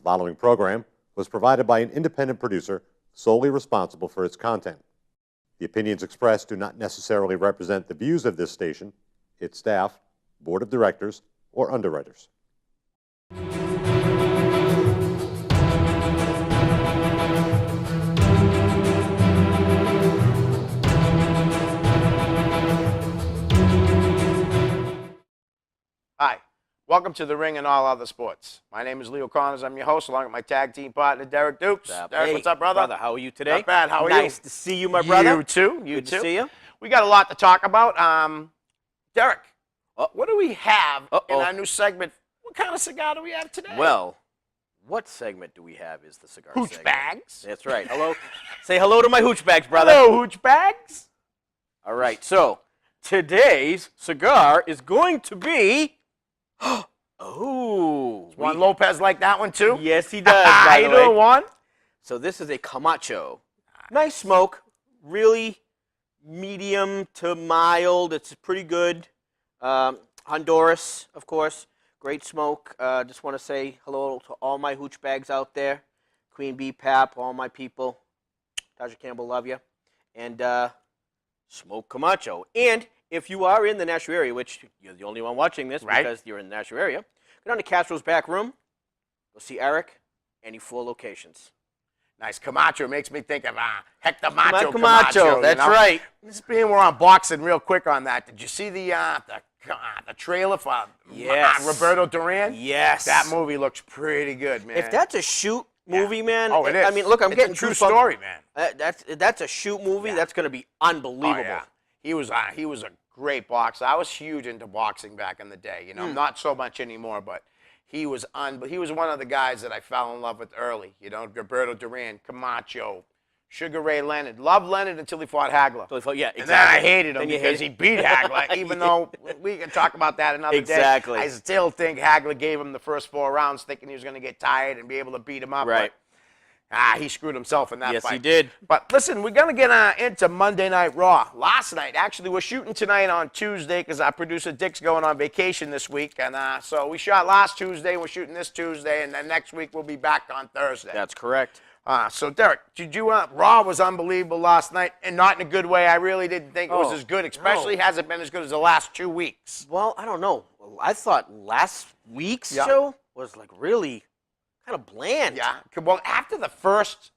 following program was provided by an independent producer solely responsible for its content. The opinions expressed do not necessarily represent the views of this station, its staff, board of directors, or underwriters. Hi, welcome to The Ring and All Other Sports. My name is Leo Connors. I'm your host, along with my tag team partner, Derek Dukes. Derek, Hey, what's up, brother? How are you today? Not bad. How are you? Nice to see you, my brother. You too. Good to see you. We got a lot to talk about. Derek, what do we have in our new segment? What kind of cigar do we have today? Well, what segment do we have is the cigar Hooch segment. bags. That's right. Hello. Say hello to my hooch bags, brother. Hello, hooch bags. All right, so today's cigar is going to be... Juan Lopez like that one, too? Yes, he does, by the way. Either one? So this is a Camacho. Nice smoke. Really medium to mild. It's pretty good. Honduras, of course. Great smoke. Just want to say hello to all my hooch bags out there. Queen Bee, Pap, all my people. Tasha Campbell, love you. And smoke Camacho. And if you are in the Nashua area, which you're the only one watching this because you're in the Nashua area, go down to Castro's back room. Go see Eric. Any 4 locations. Nice. Camacho makes me think of Hector Macho Camacho. That's right. Just being we're on boxing real quick on that. Did you see the trailer for Roberto Duran? Yes. That movie looks pretty good, man. If that's a shoot movie, man. Oh, it is. I mean, look, I'm it's getting a true goosebumps. story, man. That's a shoot movie. That's going to be unbelievable. Oh, yeah. He was a great boxer. I was huge into boxing back in the day. You know, not so much anymore, but he was one of the guys that I fell in love with early. You know, Roberto Duran, Camacho, Sugar Ray Leonard. Loved Leonard until he fought Hagler. Yeah, exactly. And then I hated him because he beat Hagler, even though we can talk about that another day. I still think Hagler gave him the first 4 rounds thinking he was going to get tired and be able to beat him up. Right. But, he screwed himself in that fight. Yes, he did. But listen, we're going to get into Monday Night Raw. Last night, actually, we're shooting tonight on Tuesday because our producer Dick's going on vacation this week. And so we shot last Tuesday, we're shooting this Tuesday, and then next week we'll be back on Thursday. That's correct. So, Derek, Raw was unbelievable last night, and not in a good way. I really didn't think it was as good, especially hasn't been as good as the last 2 weeks. Well, I don't know. I thought last week's show was like really kind of bland. Yeah. Well, after the first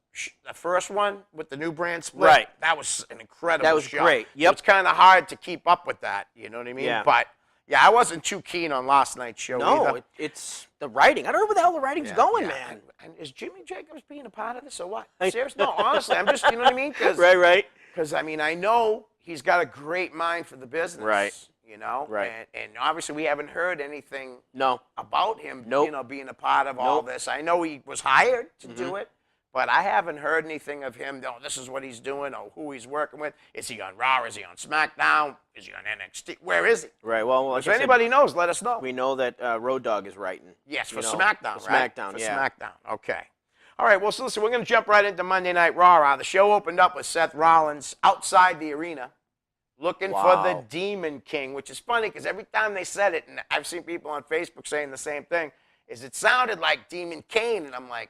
one with the new brand split, that was an incredible show. That was great. Yep. It's kind of hard to keep up with that. You know what I mean? Yeah. But, yeah, I wasn't too keen on last night's show either. It's the writing. I don't know where the hell the writing's going, man. And is Jimmy Jacobs being a part of this or what? Seriously? No, honestly, I'm just, you know what I mean? Right. Because, I mean, I know he's got a great mind for the business. Right. You know? Right. And obviously we haven't heard anything about him, being a part of all this. I know he was hired to do it, but I haven't heard anything of him, this is what he's doing or who he's working with. Is he on Raw? Is he on SmackDown? Is he on NXT? Where is he? Right. Well, if anybody knows, let us know. We know that Road Dogg is writing. Yes, for SmackDown, for right? SmackDown, for SmackDown, okay. All right, well, so listen, we're going to jump right into Monday Night Raw. The show opened up with Seth Rollins outside the arena looking for the Demon King, which is funny because every time they said it, and I've seen people on Facebook saying the same thing, is it sounded like Demon Kane, and I'm like,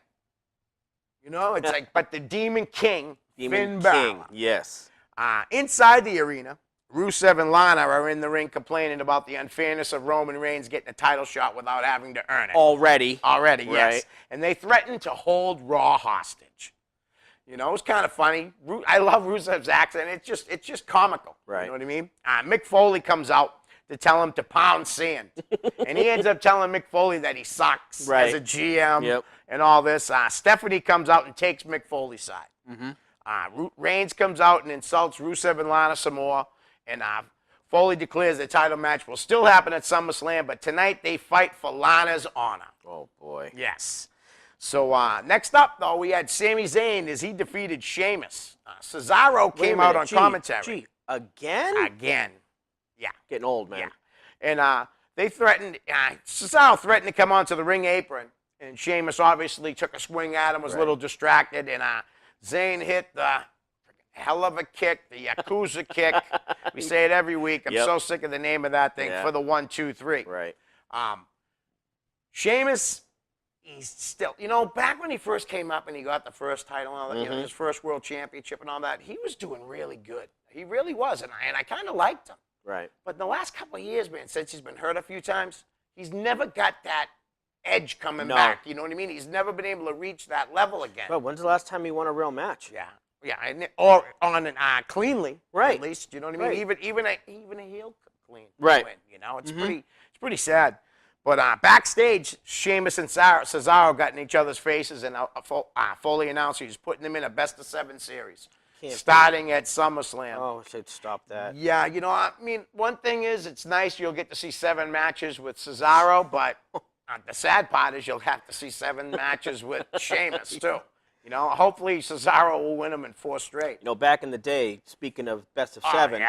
it's like, but the Demon King, Finn Balor. Yes. Inside the arena, Rusev and Lana are in the ring complaining about the unfairness of Roman Reigns getting a title shot without having to earn it. Already, yes. Right. And they threaten to hold Raw hostage. It's kind of funny. I love Rusev's accent. It's just comical. Right. You know what I mean? Mick Foley comes out to tell him to pound sand. And he ends up telling Mick Foley that he sucks as a GM and all this. Stephanie comes out and takes Mick Foley's side. Reigns comes out and insults Rusev and Lana some more. And Foley declares the title match will still happen at SummerSlam, but tonight they fight for Lana's honor. Oh, boy. Yes. So next up, though, we had Sami Zayn as he defeated Sheamus. Cesaro came out on commentary. Again? Again. Yeah. Getting old, man. Yeah. And they threatened, Cesaro threatened to come onto the ring apron, and Sheamus obviously took a swing at him, was a little distracted, and Zayn hit the hell of a kick, the Yakuza kick. We say it every week. I'm so sick of the name of that thing for the 1, 2, 3. Right. Sheamus, he's still, back when he first came up and he got the first title and all that, his first world championship and all that, he was doing really good. He really was, and I kind of liked him. Right. But in the last couple of years, man, since he's been hurt a few times, he's never got that edge coming back. You know what I mean? He's never been able to reach that level again. Well, when's the last time he won a real match? Yeah, or on an cleanly, right? At least, you know what I mean. Right. Even a heel clean, right? Win, it's pretty sad. But backstage, Sheamus and Cesaro got in each other's faces, and Foley announced he was putting them in a best-of-7 series. Starting at SummerSlam. Oh, I should stop that. Yeah, I mean, one thing is it's nice you'll get to see 7 matches with Cesaro, but the sad part is you'll have to see 7 matches with Sheamus, too. Hopefully Cesaro will win them in 4 straight. Back in the day, speaking of best of 7,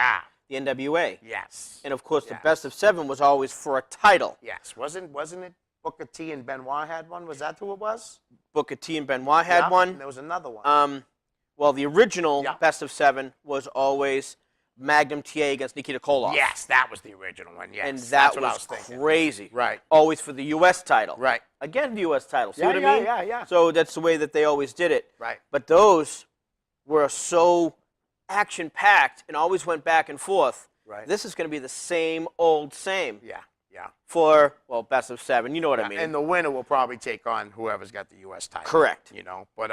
the NWA. Yes. And, of course, the best of 7 was always for a title. Yes. Wasn't it Booker T and Benoit had one? Was that who it was? Booker T and Benoit had one. And there was another one. Well, the original best of 7 was always Magnum TA against Nikita Koloff. Yes, that was the original one, yes. And that was crazy. Right. Always for the U.S. title. Right. Again, the U.S. title. See what I mean? Yeah. So that's the way that they always did it. Right. But those were so action-packed and always went back and forth. Right. This is going to be the same old same. Yeah. For, best of 7. You know what I mean. And the winner will probably take on whoever's got the U.S. title. Correct. But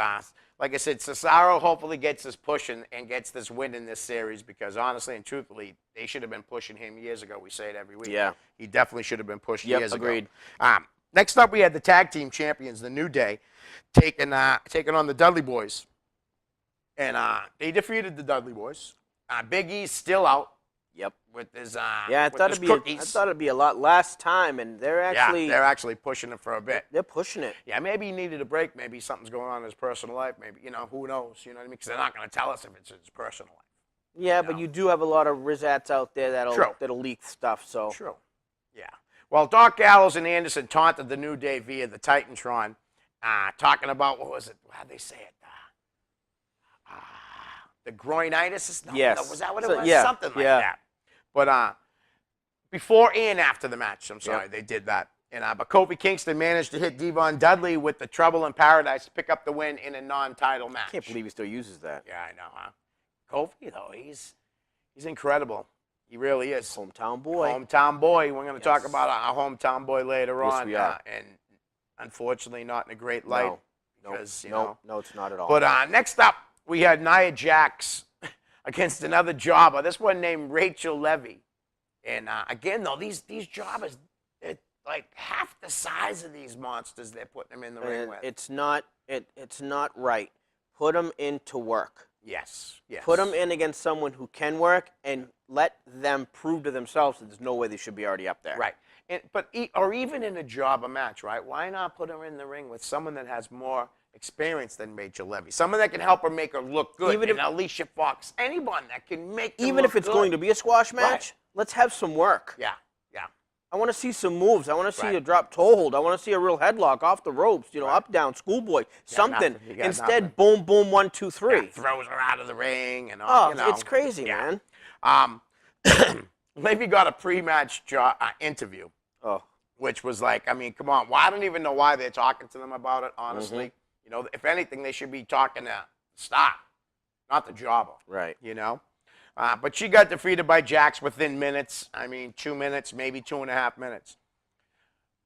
like I said, Cesaro hopefully gets this push and gets this win in this series because honestly and truthfully, they should have been pushing him years ago. We say it every week. Yeah. He definitely should have been pushed years agreed. ago. Next up, we had the tag team champions, the New Day, taking on the Dudley Boys. And they defeated the Dudley Boys. Big E's still out. Yep. With his I thought it'd be a lot last time, and they're actually pushing it for a bit. They're pushing it. Yeah, maybe he needed a break. Maybe something's going on in his personal life. Maybe who knows? You know what I mean? Because they're not going to tell us if it's his personal life. Yeah, but you do have a lot of Rizats out there that'll leak stuff. So true. Yeah. Well, Doc Gallows and Anderson taunted the New Day via the Titantron, talking about what was it? How'd they say it? The groinitis? Yes. Was that what it was? Something like that. But before and after the match, I'm sorry, they did that. And but Kofi Kingston managed to hit Devon Dudley with the Trouble in Paradise to pick up the win in a non-title match. I can't believe he still uses that. Yeah, I know, huh? Kofi, though, he's incredible. He really is. Hometown boy. Hometown boy. We're going to talk about our hometown boy later on. We are. And unfortunately, not in a great light. No, because, no, it's not at all. But next up, we had Nia Jax against another jobber. This one named Rachel Levy. And again, though, these jobbers, they're like half the size of these monsters they're putting them in the ring with. It's not right. Put them into work. Yes. Put them in against someone who can work and let them prove to themselves that there's no way they should be already up there. Right. Or even in a jobber match, right? Why not put her in the ring with someone that has more experience than Rachel Levy? Someone that can help her make her look good. Even Alicia Fox. Anyone that can make them even look if it's good. Going to be a squash match, let's have some work. Yeah. I want to see some moves. I want to see a drop toe hold. I want to see a real headlock off the ropes, up, down, schoolboy, something. Instead, boom, boom, 1, 2, 3. Yeah, throws her out of the ring and all. It's crazy, man. Levy got a pre-match interview. Which was like, I mean, come on. Well, I don't even know why they're talking to them about it, honestly. If anything, they should be talking to Star, not the jobber. Right. But she got defeated by Jax within minutes. I mean, 2 minutes, maybe 2.5 minutes.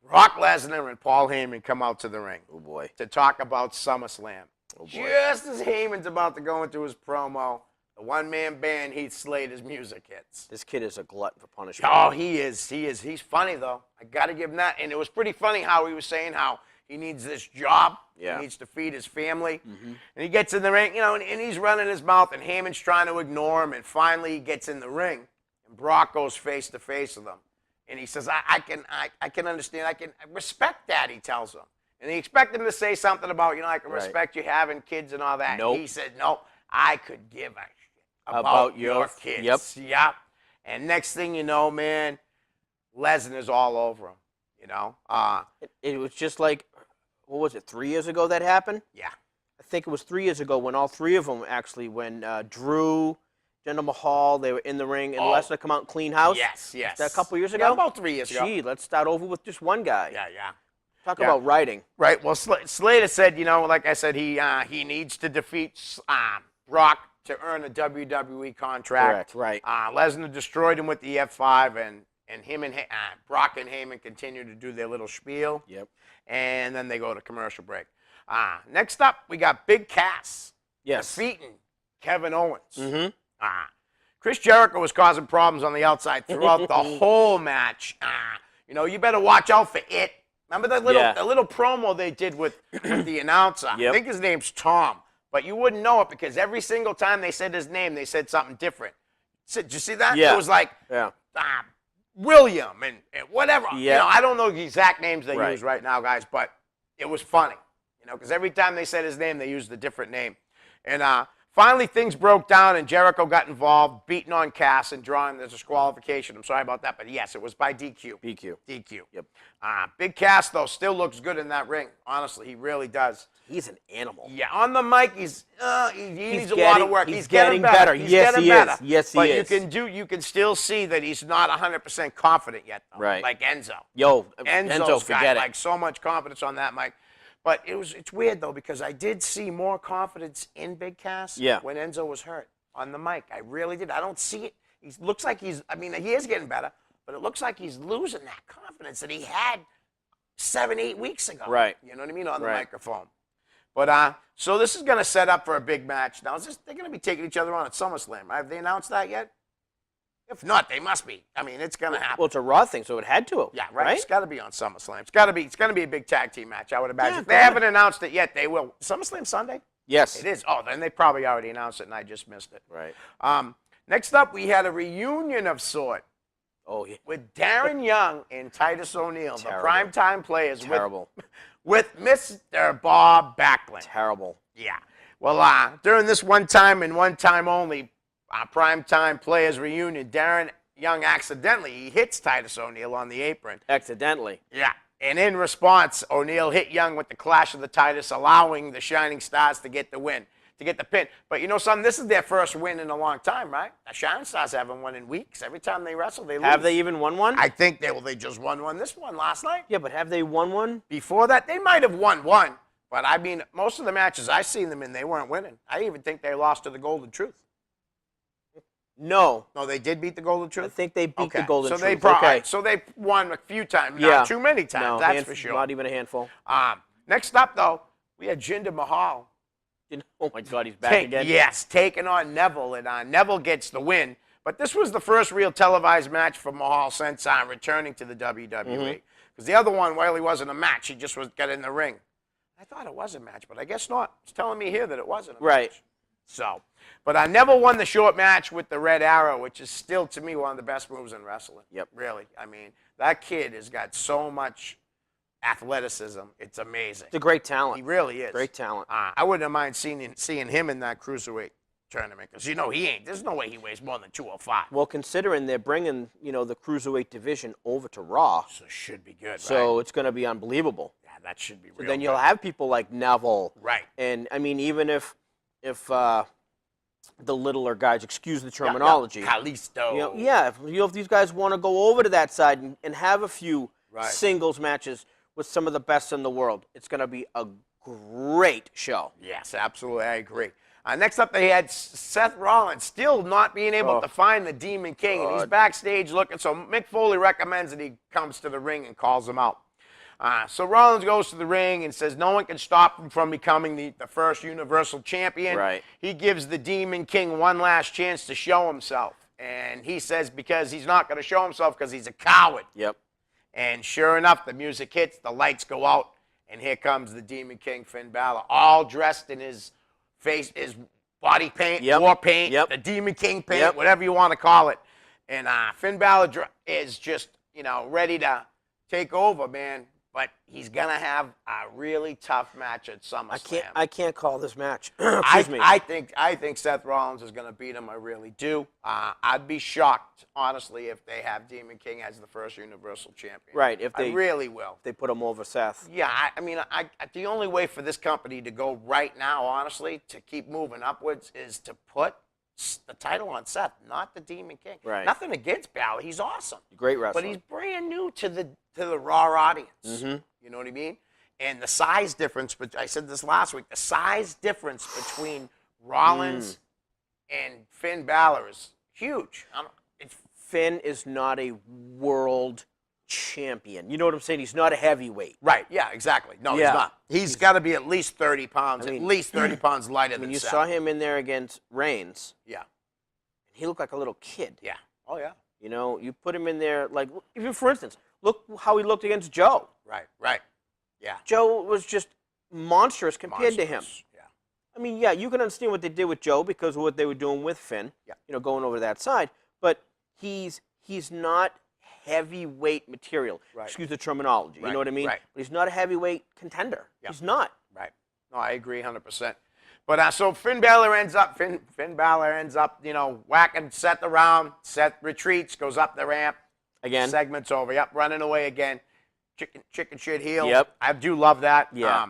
Brock Lesnar and Paul Heyman come out to the ring. Oh, boy. To talk about SummerSlam. Oh, boy. Just as Heyman's about to go into his promo, the one-man band Heath Slater's music hits. This kid is a glutton for punishment. Oh, he is. He's funny, though. I got to give him that. And it was pretty funny how he was saying how he needs this job. Yeah. He needs to feed his family. And he gets in the ring, and he's running his mouth, and Heyman's trying to ignore him. And finally, he gets in the ring, and Brock goes face to face with him. And he says, I can understand. I respect that, he tells him. And he expected him to say something about, I can respect you having kids and all that. Nope. He said, no, I could give a shit about your kids. Yep. And next thing you know, man, Lesnar's all over him, It was just like, what was it, 3 years ago that happened? Yeah. I think it was 3 years ago when all three of them actually, when Drew, Jinder Mahal, they were in the ring, and Lesnar come out and clean house. Yes. Was that a couple years ago? Yeah, about 3 years ago. Gee, let's start over with just one guy. Yeah. Talk about writing. Right. Well, Slater said, like I said, he needs to defeat Brock to earn a WWE contract. Correct. Right. Lesnar destroyed him with the F5, and him and Brock and Heyman continue to do their little spiel. Yep. And then they go to commercial break. Next up, we got Big Cass defeating Kevin Owens. Mm-hmm. Chris Jericho was causing problems on the outside throughout the whole match. You better watch out for it. Remember the little promo they did with the announcer? Yep. I think his name's Tom, but you wouldn't know it because every single time they said his name, they said something different. Did you see that? Yeah. It was like William and whatever. Yeah. I don't know the exact names they use right now, guys, but it was funny. Because every time they said his name, they used a different name. And finally, things broke down, and Jericho got involved, beating on Cass and drawing the disqualification. I'm sorry about that, but yes, it was by DQ. DQ. Yep. Big Cass, though, still looks good in that ring. Honestly, he really does. He's an animal. Yeah, on the mic, he needs a lot of work. He's getting better. Yes, he is. Yes, he is. But you can still see that he's not 100% confident yet, though. Right. Like Enzo. Enzo, forget it. Like so much confidence on that mic. But it's weird, though, because I did see more confidence in Big Cass when Enzo was hurt on the mic. I really did. I don't see it. He looks like he is getting better, but it looks like he's losing that confidence that he had 7-8 weeks ago. Right. You know what I mean? On the microphone. But so this is going to set up for a big match. Now, they're going to be taking each other on at SummerSlam. Have they announced that yet? If not, they must be. I mean, it's going to happen. Well, it's a Raw thing, so it had to. Yeah, right. It's got to be on SummerSlam. It's going to be a big tag team match, I would imagine. Yeah, if they haven't announced it yet, they will. SummerSlam Sunday? Yes. It is. Oh, then they probably already announced it, and I just missed it. Right. Next up, we had a reunion of sort. Oh, yeah. With Darren Young and Titus O'Neil, the primetime players. Terrible. With Mr. Bob Backlund. Terrible. Yeah. Well, during this one time and one time only primetime players reunion, Darren Young he hits Titus O'Neil on the apron. Accidentally. Yeah. And in response, O'Neil hit Young with the Clash of the Titus, allowing the Shining Stars to get the win, to get the pin. But you know something? This is their first win in a long time, right? The Shining Stars haven't won in weeks. Every time they wrestle, they lose. Have they even won one? I think they just won one. This one last night. Yeah, but have they won one? Before that, they might have won one. But, I mean, most of the matches I've seen them in, they weren't winning. I even think they lost to the Golden Truth. No. No, they did beat the Golden Truth? I think they beat the Golden Truth. So they won a few times. Not too many times, that's for sure. Not even a handful. Next up, though, we had Jinder Mahal. Oh, my God, he's back again? Yes, taking on Neville, and Neville gets the win. But this was the first real televised match for Mahal since returning to the WWE. Because the other one, well, he wasn't a match. He just got in the ring. I thought it was a match, but I guess not. It's telling me here that it wasn't a match. So, but I never won the short match with the Red Arrow, which is still, to me, one of the best moves in wrestling. Yep. Really. I mean, that kid has got so much athleticism. It's amazing. It's a great talent. He really is. Great talent. I wouldn't mind seeing him in that Cruiserweight tournament because, he ain't. There's no way he weighs more than 205. Well, considering they're bringing, the Cruiserweight division over to Raw. So it should be good, So it's going to be unbelievable. Yeah, that should be real. So then you'll have people like Neville. Right. And, I mean, even if the littler guys, excuse the terminology. Kalisto. If these guys want to go over to that side and have a few singles matches with some of the best in the world, it's going to be a great show. Yes, absolutely. I agree. Next up, they had Seth Rollins still not being able to find the Demon King, and he's backstage looking. So Mick Foley recommends that he comes to the ring and calls him out. So Rollins goes to the ring and says no one can stop him from becoming the first Universal Champion. Right. He gives the Demon King one last chance to show himself. And he says because he's not going to show himself because he's a coward. Yep. And sure enough, the music hits, the lights go out, and here comes the Demon King, Finn Balor, all dressed in his face, his body paint, war paint, the Demon King paint, whatever you want to call it. And Finn Balor is just, ready to take over, man. But he's going to have a really tough match at SummerSlam. I can't call this match. Excuse me. I think Seth Rollins is going to beat him. I really do. I'd be shocked, honestly, if they have Demon King as the first Universal Champion. Right. I really will. If they put him over Seth. Yeah, I mean, the only way for this company to go right now, honestly, to keep moving upwards is to put the title on Seth, not the Demon King. Right. Nothing against Balor. He's awesome. Great wrestler. But he's brand new to the Raw audience. Mm-hmm. You know what I mean? And the size difference, but I said this last week, the size difference between Rollins and Finn Balor is huge. Finn is not a world champion. You know what I'm saying? He's not a heavyweight. Right, yeah, exactly. No, he's not. He's got to be at least 30 pounds, at least 30 pounds lighter than you Seth. saw him in there against Reigns. Yeah. He looked like a little kid. Yeah. Oh, yeah. You know, you put him in there, like, even for instance, look how he looked against Joe. Right. Yeah. Joe was just monstrous compared to him. Yeah. I mean, yeah, you can understand what they did with Joe because of what they were doing with Finn. Yeah. You know, going over that side. But he's not heavyweight material. Right. Excuse the terminology. You know what I mean? Right. But he's not a heavyweight contender. Yeah. He's not. Right. No, I agree 100%. But so Finn Balor ends up, you know, whacking Seth around. Seth retreats, goes up the ramp. Again. Segment's over. Yep, running away again. Chicken shit heel. Yep. I do love that. Yeah.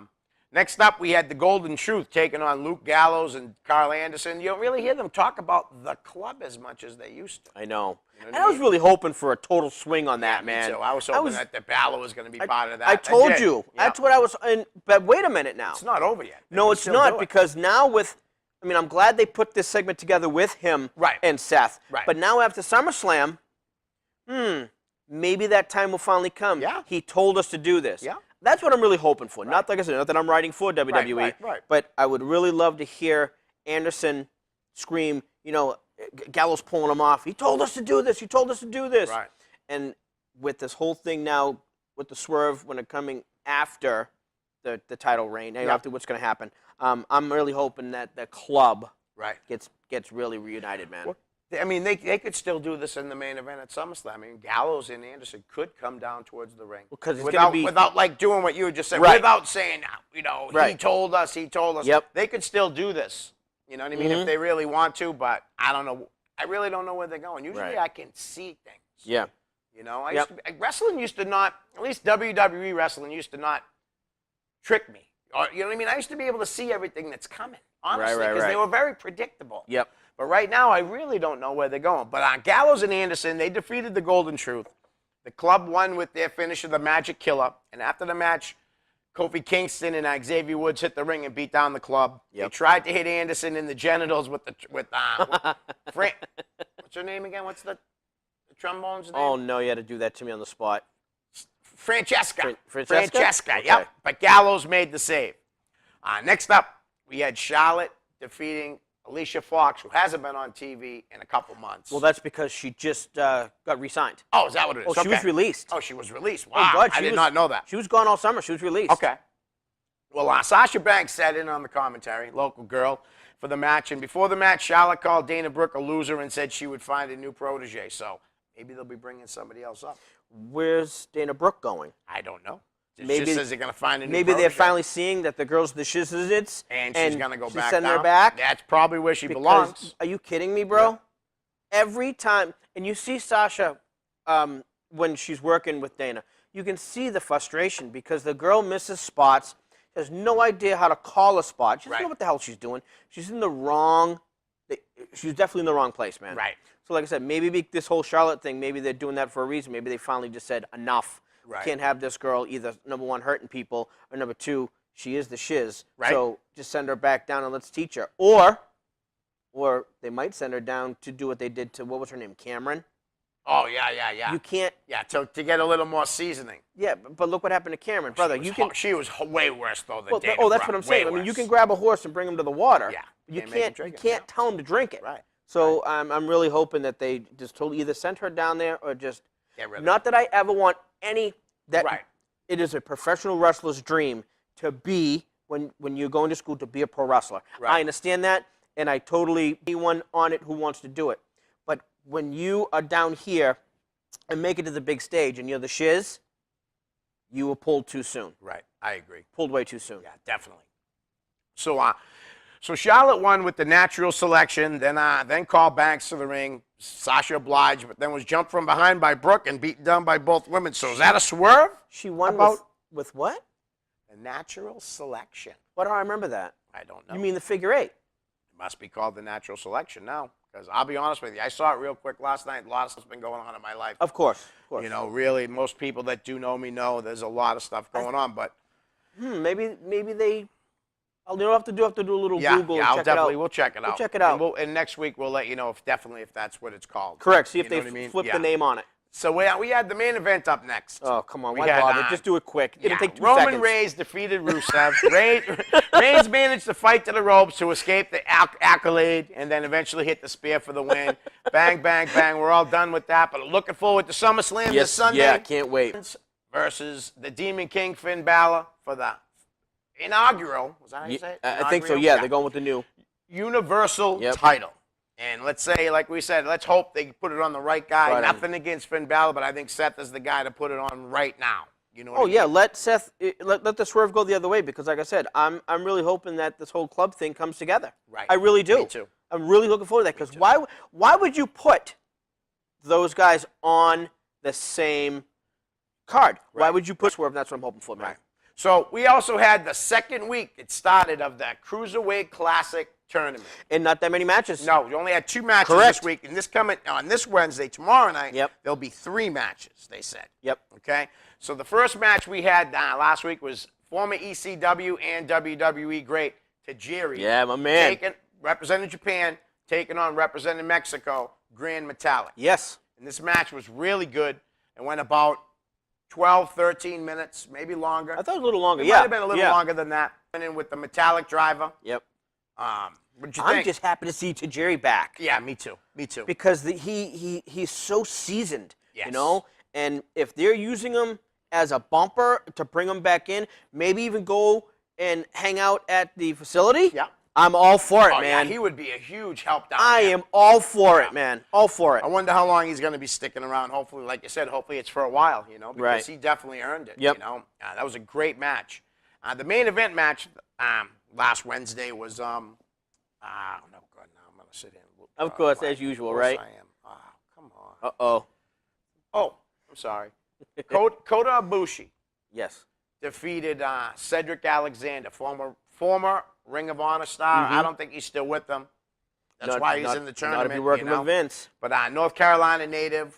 Next up, we had the Golden Truth taking on Luke Gallows and Carl Anderson. You don't really hear them talk about the club as much as they used to. I know. You know And I was really hoping for a total swing on that, Me man. too. I was hoping that the Balor was going to be part of that. I told did. you. Yep. That's what I was. But wait a minute now. It's not over yet. They No, can it's still not do it. because now with. I mean, I'm glad they put this segment together with him and Seth. Right. But now after SummerSlam, maybe that time will finally come. Yeah. He told us to do this. Yeah. That's what I'm really hoping for. Not like I said, not that I'm writing for WWE, right. but I would really love to hear Anderson scream, you know, Gallows pulling him off. He told us to do this. He told us to do this. Right. And with this whole thing now, with the swerve when it coming after the title reign, after what's going to happen, I'm really hoping that the club gets really reunited, man. Well, I mean, they could still do this in the main event at SummerSlam. I mean, Gallows and Anderson could come down towards the ring. Because it's without, gonna be without like doing what you just said, without saying, you know, he told us. Yep. They could still do this. You know what I mean? If they really want to, but I don't know. I really don't know where they're going. Usually I can see things. Yeah. You know, wrestling used to not, at least WWE wrestling used to not trick me. Or, you know what I mean? I used to be able to see everything that's coming, honestly, because they were very predictable. Yep. But right now, I really don't know where they're going. But Gallows and Anderson, they defeated the Golden Truth. The club won with their finish of the Magic Killer. And after the match, Kofi Kingston and Xavier Woods hit the ring and beat down the club. They tried to hit Anderson in the genitals with Fran. What's her name again? What's the trombone's name? Oh, no, you had to do that to me on the spot. Francesca. Francesca? Okay. Yep. But Gallows made the save. Next up, we had Charlotte defeating Alicia Fox, who hasn't been on TV in a couple months. Well, that's because she just got re-signed. Oh, is that what it is? Oh, she was released. Oh, she was released. Wow, Oh, God, I did not know that. She was gone all summer. She was released. Okay. Well, Sasha Banks sat in on the commentary, local girl, for the match. And before the match, Charlotte called Dana Brooke a loser and said she would find a new protege. So maybe they'll be bringing somebody else up. Where's Dana Brooke going? I don't know. Maybe she says they're going to find a new Maybe protege. they're finally seeing that the girl's the shiznits. And she's going to go back send down. her back. That's probably where she belongs. Are you kidding me, bro? Yeah. Every time, and you see Sasha when she's working with Dana, you can see the frustration because the girl misses spots. She has no idea how to call a spot. She doesn't know what the hell she's doing. She's in the wrong. She's definitely in the wrong place, man. Right. So, like I said, maybe this whole Charlotte thing, maybe they're doing that for a reason. Maybe they finally just said enough. Right. Can't have this girl either, number one, hurting people, or number two, she is the shiz. Right. So just send her back down and let's teach her. Or they might send her down to do what they did to, what was her name, Cameron? Oh, yeah. You can't. Yeah, to get a little more seasoning. Yeah, but look what happened to Cameron. Brother, She was way worse, though, than well, Dana oh, that's Brooke. what I'm saying. Way I mean, you worse. can grab a horse and bring him to the water. Yeah. You Can't make him can't drink it, can't tell him to drink it. Right. So I'm really hoping that they just totally either send her down there or just. Get rid of Not that I ever want any. That Right. It is a professional wrestler's dream to be, when you're going to school, to be a pro wrestler. Right. I understand that, and I totally anyone on it who wants to do it. But when you are down here and make it to the big stage and you're the shiz, you were pulled too soon. Right. I agree. Pulled way too soon. Yeah, definitely. So Charlotte won with the natural selection, then called Banks to the ring. Sasha obliged, but then was jumped from behind by Brooke and beaten down by both women. So is that a swerve? She won with what? The natural selection. What do I remember that? I don't know. You mean the figure eight? It must be called the natural selection now. Because I'll be honest with you, I saw it real quick last night. A lot of stuff's been going on in my life. Of course. You know, really, most people that do know me know there's a lot of stuff going on. But maybe they. You'll have to do a little Google. Yeah, and check it out. we'll check it out. We'll check it out. And next week we'll let you know if that's what it's called. Correct. See if You know they what I mean? flip Yeah. the name on it. So we had the main event up next. Oh, come on. We Why had, bother? Just do it quick. It'll take 2 Roman seconds. Reigns defeated Rusev. Reigns managed to fight to the ropes to escape the accolade and then eventually hit the spear for the win. Bang, bang, bang. We're all done with that. But looking forward to SummerSlam this Sunday. Yeah, can't wait. Versus the Demon King Finn Balor for the inaugural. Was that how you say it? I think so, Inaugural? yeah. They're going with the new. Universal title. And let's say, like we said, let's hope they put it on the right guy. Right. Nothing against Finn Balor, but I think Seth is the guy to put it on right now. You know what I mean? Yeah, let the swerve go the other way because, like I said, I'm really hoping that this whole club thing comes together. Right. I really do. Me too. I'm really looking forward to that because why would you put those guys on the same card? Right. Why would you put swerve? That's what I'm hoping for, man. Right. So we also had the second week. It started of that Cruiserweight Classic tournament. And not that many matches. No, we only had 2 matches this week. And this coming on this Wednesday, tomorrow night, there'll be 3 matches, they said. Yep. Okay? So the first match we had last week was former ECW and WWE great Tajiri. Yeah, my man. Representing Japan, taking on representing Mexico, Grand Metallic. Yes. And this match was really good. It went about 12, 13 minutes, maybe longer. I thought it was a little longer. It might have been a little longer than that. Went in with the Metallic driver. Yep. What'd you think? I'm just happy to see Tajiri back. Yeah, me too. Me too. Because he's so seasoned, Yes. you know? And if they're using him as a bumper to bring him back in, maybe even go and hang out at the facility, I'm all for it, man. Yeah, he would be a huge help down I there. am all for it, man. All for it. I wonder how long he's going to be sticking around. Hopefully, like you said, hopefully it's for a while, you know, because he definitely earned it. Yep. You know, that was a great match. The main event match last Wednesday was no good. Now I'm going to sit here. Of course, as usual, right? I am. Oh, come on. Uh-oh. Oh, I'm sorry. Kota Ibushi Yes. defeated Cedric Alexander, former Ring of Honor star. I don't think he's still with them. That's why he's in the tournament. Not if you're working with Vince. But North Carolina native,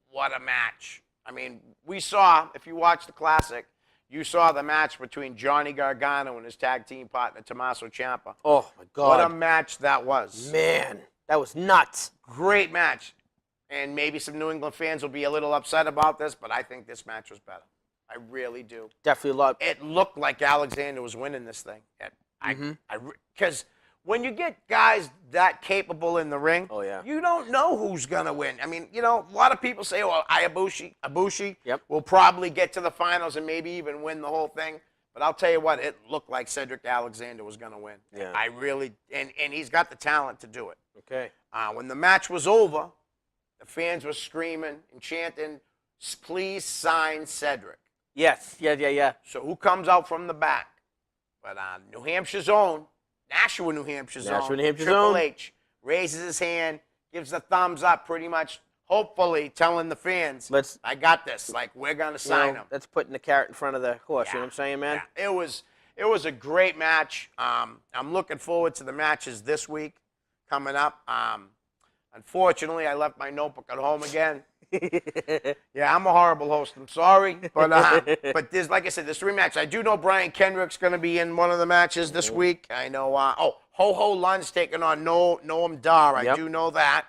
what a match. I mean, we saw, if you watched the Classic, you saw the match between Johnny Gargano and his tag team partner, Tommaso Ciampa. Oh, my God. What a match that was. Man, that was nuts. Great match. And maybe some New England fans will be a little upset about this, but I think this match was better. I really do. Definitely a lot. It looked like Alexander was winning this thing. Because when you get guys that capable in the ring, you don't know who's going to win. I mean, you know, a lot of people say, well, Ibushi will probably get to the finals and maybe even win the whole thing. But I'll tell you what, it looked like Cedric Alexander was going to win. Yeah. I really, and he's got the talent to do it. Okay. When the match was over, the fans were screaming and chanting, please sign Cedric. Yes. Yeah. So who comes out from the back? But New Hampshire's own, Nashua, New Hampshire's own, Triple H raises his hand, gives the thumbs up pretty much, hopefully telling the fans, I got this. Like, we're going to sign him. That's putting the carrot in front of the horse. You know what I'm saying, man? Yeah. It was a great match. I'm looking forward to the matches this week coming up. Unfortunately, I left my notebook at home again. Yeah, I'm a horrible host. I'm sorry. But there's, like I said, there's 3 matches. I do know Brian Kendrick's going to be in one of the matches this week. I know, Ho-Ho Lund's taking on Noam Dar. I do know that.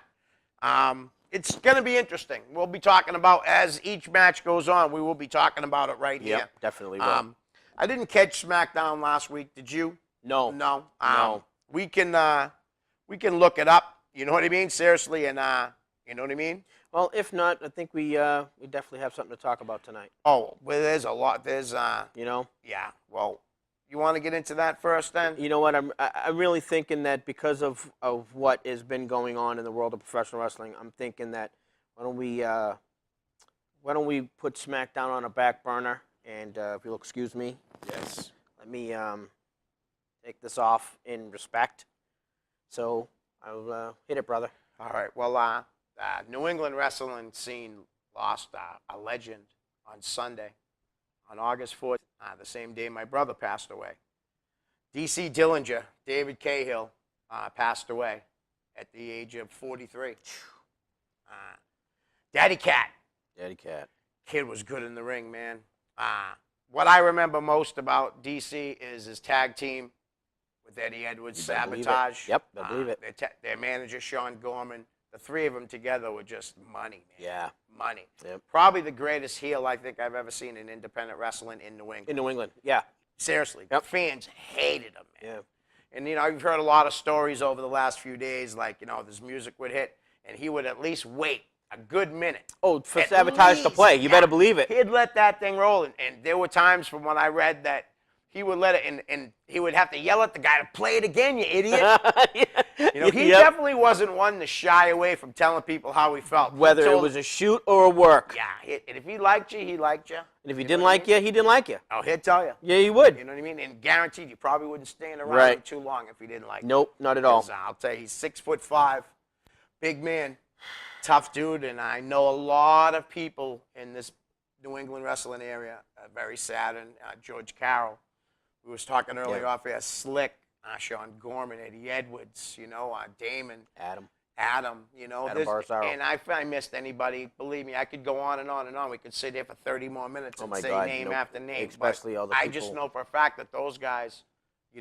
It's going to be interesting. We'll be talking about, as each match goes on, we will be talking about it right here. Yep, definitely will. I didn't catch SmackDown last week. Did you? No. No. We can look it up. You know what I mean? Seriously, and you know what I mean? Well, if not, I think we definitely have something to talk about tonight. Oh, well, there's a lot. There's you know. Yeah. Well, you want to get into that first, then? You know what? I'm really thinking that because of what has been going on in the world of professional wrestling, I'm thinking that why don't we put SmackDown on a back burner? And if you'll excuse me, yes. Let me take this off in respect. So I'll hit it, brother. All right. Well, New England wrestling scene lost a legend on Sunday, on August 4th, the same day my brother passed away. D.C. Dillinger, David Cahill, passed away. at the age of 43. Daddy Cat. Daddy Cat. Kid was good in the ring, man. What I remember most about DC is his tag team with Eddie Edwards, Sabotage. Yep, I believe it. Their manager, Sean Gorman. The three of them together were just money, man. Yeah. Money. Yep. Probably the greatest heel I think I've ever seen in independent wrestling in New England. In New England, yeah. Seriously. Yep. Fans hated him, man. Yeah. And, you've heard a lot of stories over the last few days, like, this music would hit, and he would at least wait a good minute. Oh, for Sabotage to play. You better believe it. He'd let that thing roll. And there were times from when I read that he would let it, and he would have to yell at the guy to play it again, you idiot. He definitely wasn't one to shy away from telling people how he felt. Whether it was a shoot or a work. Yeah, and if he liked you, he liked you. And if he didn't like you, he didn't like you. Oh, he'd tell you. Yeah, he would. You know what I mean? And guaranteed you probably wouldn't stand around him too long if he didn't like you. Nope, not at all. I'll tell you, he's 6'5", big man, tough dude, and I know a lot of people in this New England wrestling area are very sad. And George Carroll, who was talking earlier off here, Slick, Sean Gorman, Eddie Edwards, Damon. Adam. Adam, Barzaro. And if I missed anybody, believe me, I could go on and on and on. We could sit here for 30 more minutes and say name after name. Especially all the people. I just know for a fact that those guys,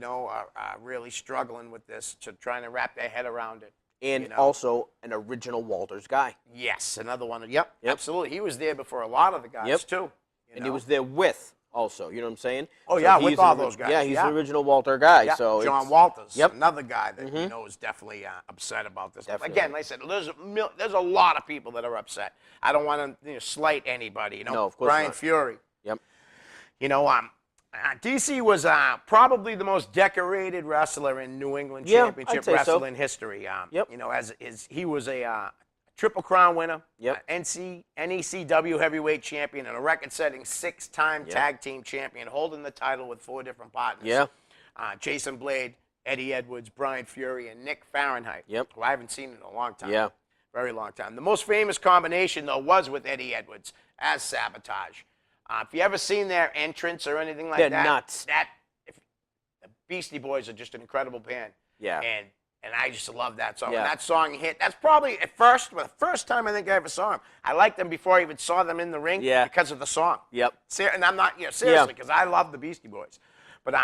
are really struggling with this, trying to wrap their head around it. And also an original Walters guy. Yes, another one. Yep, absolutely. He was there before a lot of the guys, too. And he was there with also, you know what I'm saying? Oh, yeah, with all those guys. Yeah, he's an original Walter guy. Yeah. So John Walters, another guy that is definitely upset about this. Definitely. Again, like I said, there's a lot of people that are upset. I don't want to slight anybody. No, of course Brian not. Fury. Yep. DC was probably the most decorated wrestler in New England Championship wrestling history. He was a Triple Crown winner, NECW heavyweight champion, and a record-setting 6-time tag team champion, holding the title with 4 different partners. Yeah. Jason Blade, Eddie Edwards, Brian Fury, and Nick Fahrenheit, who I haven't seen in a long time. Yeah. Very long time. The most famous combination, though, was with Eddie Edwards as Sabotage. If you ever seen their entrance or anything like that. They're nuts. The Beastie Boys are just an incredible band. Yeah. And I just love that song. Yeah. When that song hit, that's probably the first time I think I ever saw them. I liked them before I even saw them in the ring because of the song. Yep. And I'm not, seriously, because I love the Beastie Boys. But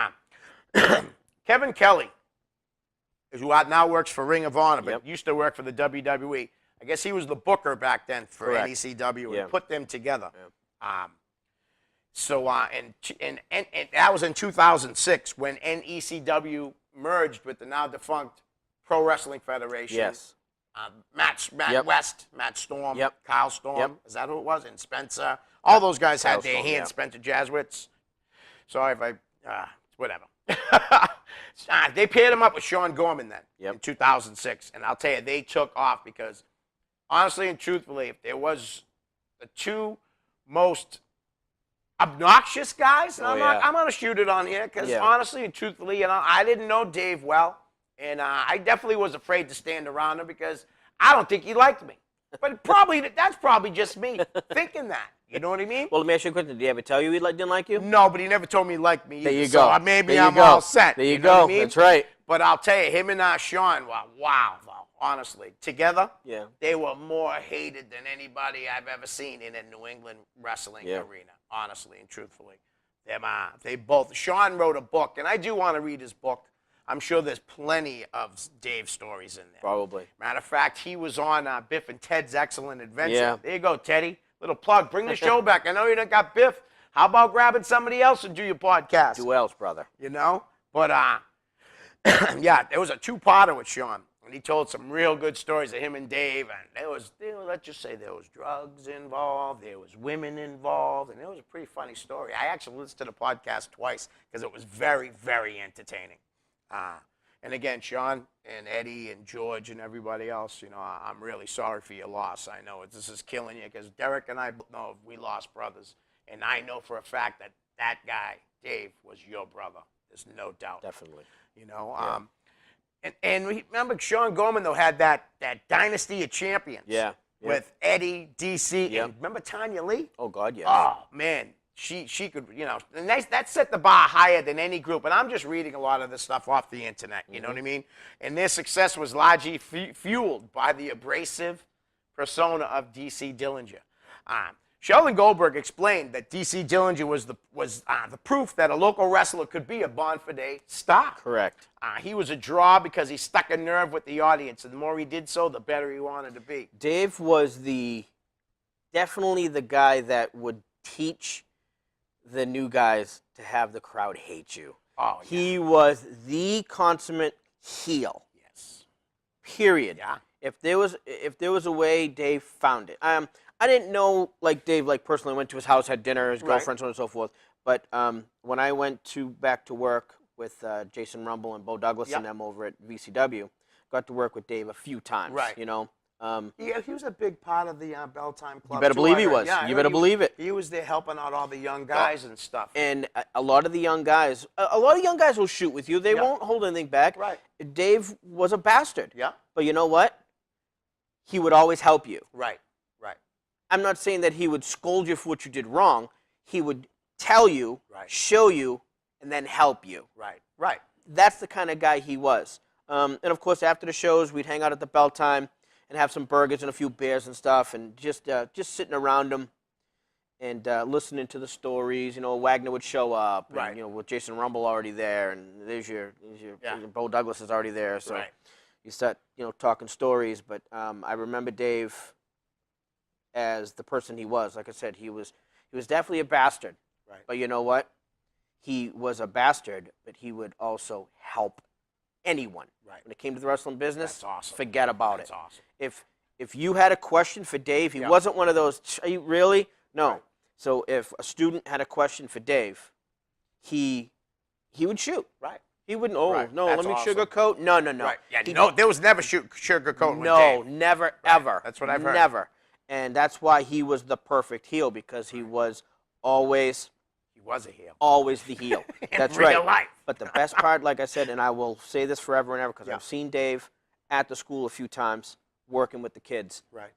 Kevin Kelly, who now works for Ring of Honor, but used to work for the WWE. I guess he was the booker back then for NECW and put them together. Yeah. And that was in 2006 when NECW merged with the now defunct Pro Wrestling Federation. Yes. Matt West, Matt Storm, Kyle Storm. Yep. Is that who it was? And Spencer. All those guys had their hands. Spencer Jaswitz. Sorry if whatever. They paired him up with Sean Gorman then in 2006. And I'll tell you, they took off because, honestly and truthfully, if there was the 2 most obnoxious guys, and I'm going to shoot it on here because honestly and truthfully, I didn't know Dave well, and I definitely was afraid to stand around him because I don't think he liked me. But that's probably just me thinking that. You know what I mean? Well, let me ask you a question. Did he ever tell you he didn't like you? No, but he never told me he liked me either. There you go. So maybe I'm all set. There you know go. What I mean? That's right. But I'll tell you, him and Sean, wow, honestly, together, yeah, they were more hated than anybody I've ever seen in a New England wrestling arena, honestly and truthfully. They both, Sean wrote a book, and I do want to read his book. I'm sure there's plenty of Dave stories in there. Probably. Matter of fact, he was on Biff and Ted's Excellent Adventure. Yeah. There you go, Teddy. Little plug. Bring the show back. I know you don't got Biff. How about grabbing somebody else and do your podcast? Who else, brother? But, yeah, there was a 2-parter with Sean. And he told some real good stories of him and Dave. And let's just say there was drugs involved. There was women involved. And it was a pretty funny story. I actually listened to the podcast twice because it was very, very entertaining. And again, Sean and Eddie and George and everybody else, I'm really sorry for your loss. I know this is killing you because Derek and I know we lost brothers. And I know for a fact that guy, Dave, was your brother. There's no doubt. Definitely. And remember, Sean Gorman, though, had that dynasty of champions. Yeah. With Eddie, DC, and remember Tanya Lee? Oh, God, yes. Oh, man. she could, and that set the bar higher than any group. And I'm just reading a lot of this stuff off the internet, you know what I mean? And their success was largely fueled by the abrasive persona of D.C. Dillinger. Sheldon Goldberg explained that D.C. Dillinger was the proof that a local wrestler could be a Bon Fide star. Correct. He was a draw because he stuck a nerve with the audience, and the more he did so, the better he wanted to be. Dave was definitely the guy that would teach the new guys to have the crowd hate you. Oh, yeah. He was the consummate heel. Yes. Period. Yeah. If there was a way, Dave found it. I didn't know Dave personally went to his house, had dinner, his girlfriend, so on and so forth. But when I went back to work with Jason Rumble and Bo Douglas and them over at VCW, got to work with Dave a few times. Right. Yeah, he was a big part of the Bell Time Club. You better believe he was. Yeah, you better believe it. He was there helping out all the young guys and stuff. And a lot of young guys will shoot with you. They won't hold anything back. Right. Dave was a bastard. Yeah. But you know what? He would always help you. Right. I'm not saying that he would scold you for what you did wrong. He would tell you, show you, and then help you. Right. That's the kind of guy he was. And of course, after the shows, we'd hang out at the Bell Time and have some burgers and a few beers and stuff, and just sitting around him and listening to the stories. Wagner would show up, and, with Jason Rumble already there, and there's your Bo Douglas is already there, so you start talking stories. But I remember Dave as the person he was. Like I said, he was definitely a bastard. Right. But you know what? He was a bastard, but he would also help anyone. Right. When it came to the wrestling business, that's awesome. Forget about That's it. awesome. If you had a question for Dave, he wasn't one of those, are you really? No. Right. So if a student had a question for Dave, he would shoot. Right. He wouldn't, Right. no, That's let me awesome. sugarcoat. No. Right. Yeah, there was never sugarcoating with No, Dave. never, ever. That's what I've heard. Never. And that's why he was the perfect heel, because he was always He was a heel. always the heel. That's real right. life. But the best part, like I said, and I will say this forever and ever, because I've seen Dave at the school a few times working with the kids. Right.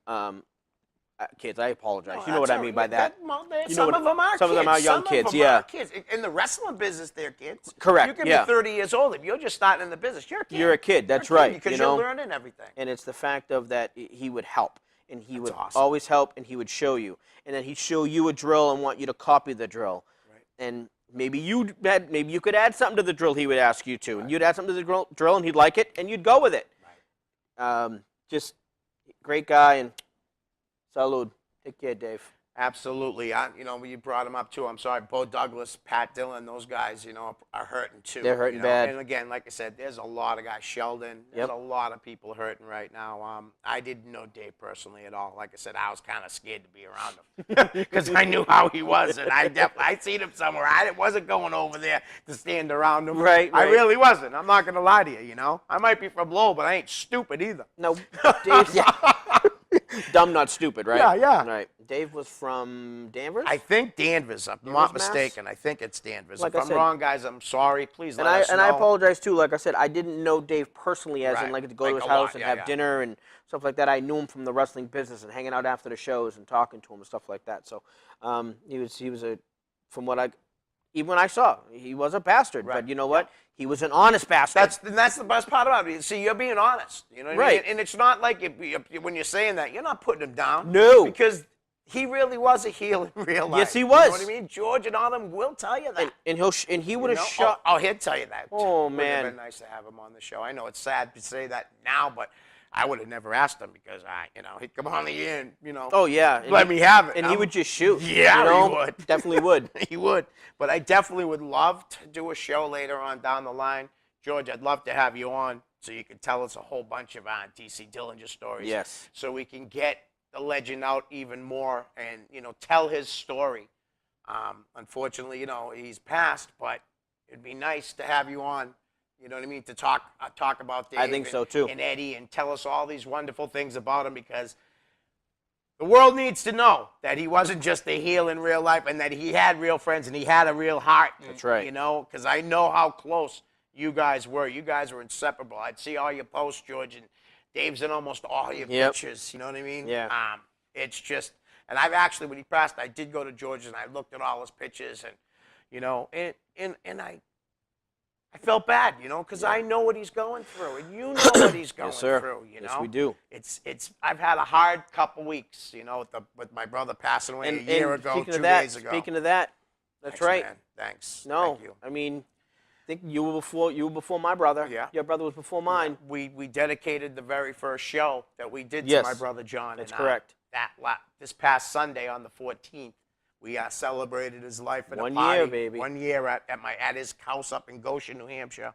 Kids, I apologize. No, you know what I that's mean all by right. that. You know some of them are kids. Some of them are young kids, yeah. Kids. In the wrestling business, they're kids. Correct, You can yeah. be 30 years old. If you're just starting in the business, you're a kid. You're a kid, that's You're a kid right. Because you're learning everything. And it's the fact of that he would help. And he would awesome. always help, and he would show you. And then he'd show you a drill and want you to copy the drill. Right. And maybe you could add something to the drill he would ask you to. And you'd add something to the drill, and he'd like it, and you'd go with it. Right. Just great guy, and salud. Take care, Dave. Absolutely. You brought him up too. I'm sorry. Bo Douglas, Pat Dillon, those guys, are hurting too. They're hurting bad. And again, like I said, there's a lot of guys. Sheldon, there's a lot of people hurting right now. I didn't know Dave personally at all. Like I said, I was kind of scared to be around him because I knew how he was, and I seen him somewhere. I wasn't going over there to stand around him. Right. I really wasn't. I'm not gonna lie to you. I might be from Lowell, but I ain't stupid either. No, Dave. Dumb, not stupid, right? Yeah. Right. Dave was from Danvers? I think Danvers. I'm not mistaken. I think it's Danvers. Like if I I'm said- wrong, guys, I'm sorry. Please let us know. And I apologize too. Like I said, I didn't know Dave personally, as in Right. to go to Like his a lot, house and yeah, have yeah. dinner and stuff like that. I knew him from the wrestling business and hanging out after the shows and talking to him and stuff like that. So he was from what even when I saw, he was a bastard. Right. But you know what? He was an honest bastard. That's the best part about it. See, you're being honest. You know what I Right. mean? And it's not like when you're saying that, you're not putting him down. No. Because he really was a heel in real life. Yes, he was. You know what I mean? George and all them will tell you that. and he would have shot. Oh, he'll tell you that. Oh, Would man. have been nice to have him on the show. I know it's sad to say that now, but I would have never asked him because he'd come on the end, Oh yeah. And let me have it. And he would just shoot. Yeah, he would. Definitely would. He would. But I definitely would love to do a show later on down the line. George, I'd love to have you on so you can tell us a whole bunch of DC Dillinger stories. Yes. So we can get the legend out even more and, tell his story. Unfortunately, he's passed, but it'd be nice to have you on, you know what I mean, to talk about Dave I think so, too. and Eddie and tell us all these wonderful things about him because the world needs to know that he wasn't just a heel in real life and that he had real friends and he had a real heart. That's right. Because I know how close you guys were. You guys were inseparable. I'd see all your posts, George, and Dave's in almost all your pictures. You know what I mean? Yeah. It's just, And I've actually, when he passed, I did go to George's and I looked at all his pictures and, you know, and I felt bad, you know, because I know what he's going through, and you know what he's going through, you know. Yes, we do. I've had a hard couple weeks, you know, with my brother passing away a year ago, 2 days ago. Speaking of that, that's right. Man. Thanks. No, Thank you. I mean, I think you were before my brother. Yeah. Your brother was before mine. We dedicated the very first show that we did to my brother John. That's correct. This past Sunday on the 14th. We celebrated his life at a party. 1 year, baby. 1 year at his house up in Goshen, New Hampshire,